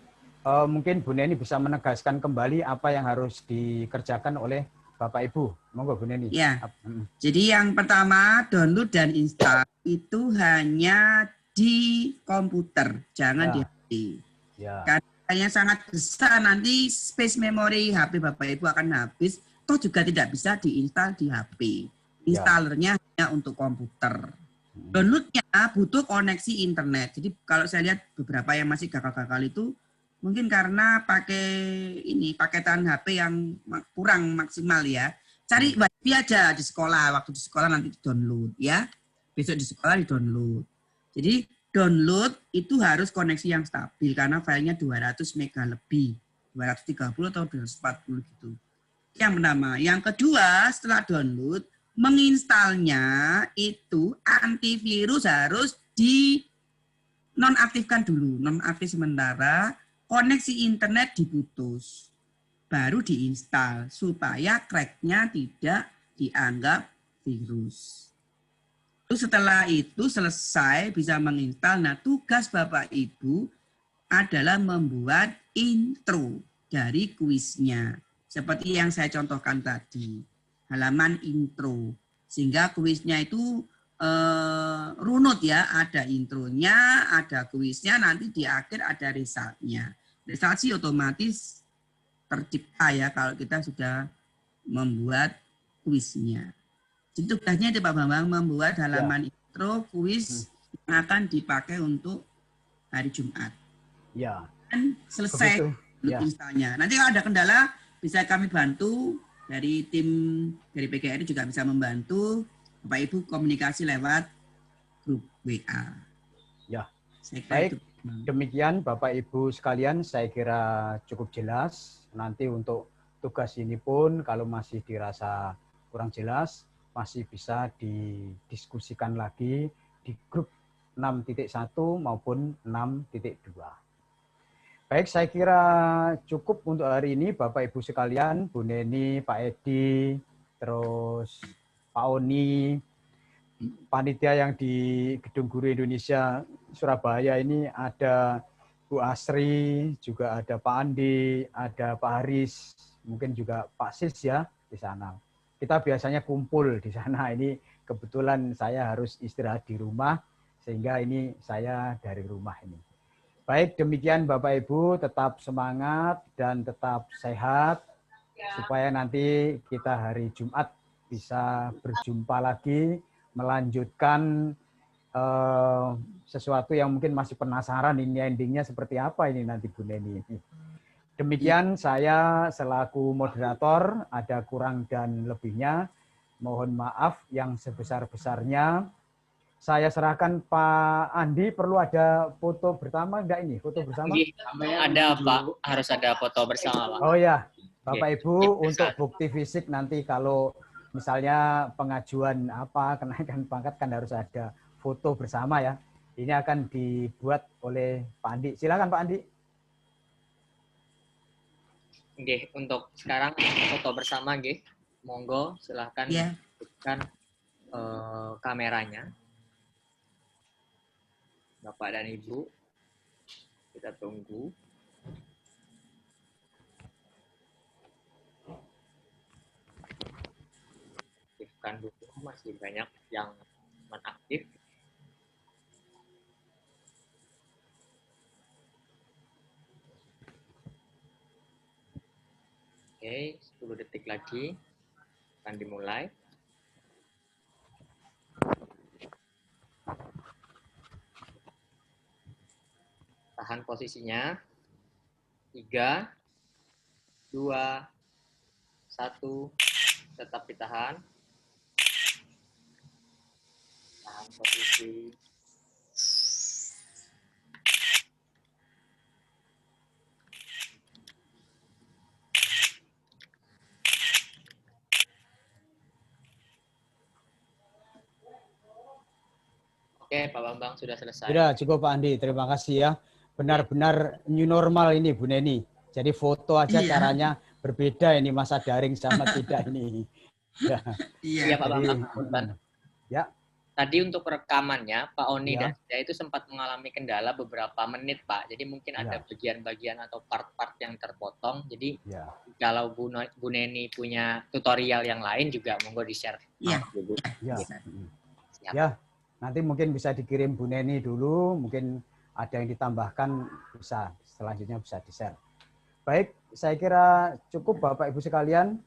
Mungkin Bu Neni bisa menegaskan kembali apa yang harus dikerjakan oleh Bapak Ibu. Monggo Bu Neni. Ya. Jadi yang pertama download dan install itu hanya di komputer, jangan di HP. Karena sangat besar, nanti space memory HP Bapak Ibu akan habis. Toh juga tidak bisa diinstal di HP. Installernya hanya untuk komputer. Downloadnya butuh koneksi internet. Jadi kalau saya lihat beberapa yang masih gagal-gagal itu mungkin karena paketan HP yang kurang maksimal ya. Cari wifi aja di sekolah, waktu di sekolah nanti download ya. Besok di sekolah di download. Jadi download itu harus koneksi yang stabil karena filenya 200 mega lebih. 230 atau 240 gitu. Yang pertama. Yang kedua, setelah download, menginstalnya itu antivirus harus nonaktifkan dulu. Nonaktif sementara, koneksi internet diputus. Baru diinstal supaya crack-nya tidak dianggap virus. Terus setelah itu selesai bisa menginstal. Nah, tugas Bapak Ibu adalah membuat intro dari kuisnya. Seperti yang saya contohkan tadi. Halaman intro. Sehingga kuisnya itu runut ya. Ada intronya, ada kuisnya, nanti di akhir ada resultnya. Result sih otomatis tercipta ya kalau kita sudah membuat kuisnya. Jadi tugasnya itu Pak Bambang membuat halaman intro kuis yang akan dipakai untuk hari Jumat. Ya. Dan selesai installnya. Nanti kalau ada kendala bisa kami bantu dari tim dari PGRI juga bisa membantu. Bapak Ibu komunikasi lewat grup WA. Ya. Baik. Demikian Bapak Ibu sekalian, saya kira cukup jelas. Nanti untuk tugas ini pun kalau masih dirasa kurang jelas, masih bisa didiskusikan lagi di grup 6.1 maupun 6.2. Baik, saya kira cukup untuk hari ini Bapak Ibu sekalian, Bu Neni, Pak Edi, terus Pak Oni, panitia yang di Gedung Guru Indonesia Surabaya ini ada Bu Asri, juga ada Pak Andi, ada Pak Haris, mungkin juga Pak Sis ya di sana. Kita biasanya kumpul di sana, ini kebetulan saya harus istirahat di rumah, sehingga ini saya dari rumah ini. Baik, demikian Bapak Ibu, tetap semangat dan tetap sehat, supaya nanti kita hari Jumat bisa berjumpa lagi, melanjutkan sesuatu yang mungkin masih penasaran ini endingnya seperti apa ini nanti Bu Neni. Demikian saya selaku moderator, ada kurang dan lebihnya, mohon maaf yang sebesar-besarnya. Saya serahkan Pak Andi, perlu ada foto bersama enggak ini? Foto bersama? Ada Pak, harus ada foto bersama Pak. Oh ya, Bapak Ibu untuk bukti fisik nanti kalau misalnya pengajuan apa kenaikan pangkat kan harus ada foto bersama ya. Ini akan dibuat oleh Pak Andi. Silakan Pak Andi. Oke, untuk sekarang foto bersama nggih. Monggo silahkan bukan kameranya. Bapak dan Ibu, kita tunggu. Aktifkan dulu, masih banyak yang menaktif. Oke, 10 detik lagi akan dimulai. Tahan posisinya. 3, 2, 1. Tetap ditahan. Tahan posisi. Oke, Pak Bambang sudah selesai. Sudah cukup Pak Andi, terima kasih ya. Benar-benar new normal ini Bu Neni. Jadi foto aja caranya berbeda ini masa daring sama tidak ini. Ya. Iya Pak Bambang. Ya. Tadi untuk rekamannya Pak Oni dan saya itu sempat mengalami kendala beberapa menit Pak. Jadi mungkin ada bagian-bagian atau part-part yang terpotong. Jadi kalau Bu Neni punya tutorial yang lain juga monggo di-share. Iya. Ya. Nanti mungkin bisa dikirim Bu Neni dulu, mungkin ada yang ditambahkan bisa selanjutnya bisa di-share. Baik, saya kira cukup Bapak Ibu sekalian.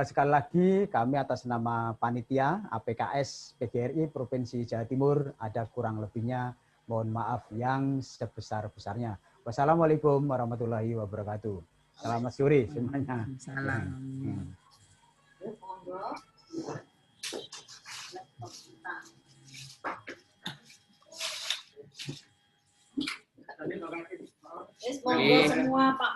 Sekali lagi kami atas nama panitia APKS PGRI Provinsi Jawa Timur ada kurang lebihnya, mohon maaf yang sebesar-besarnya. Wassalamualaikum warahmatullahi wabarakatuh. Selamat sore semuanya. Salam. Monggo semua Pak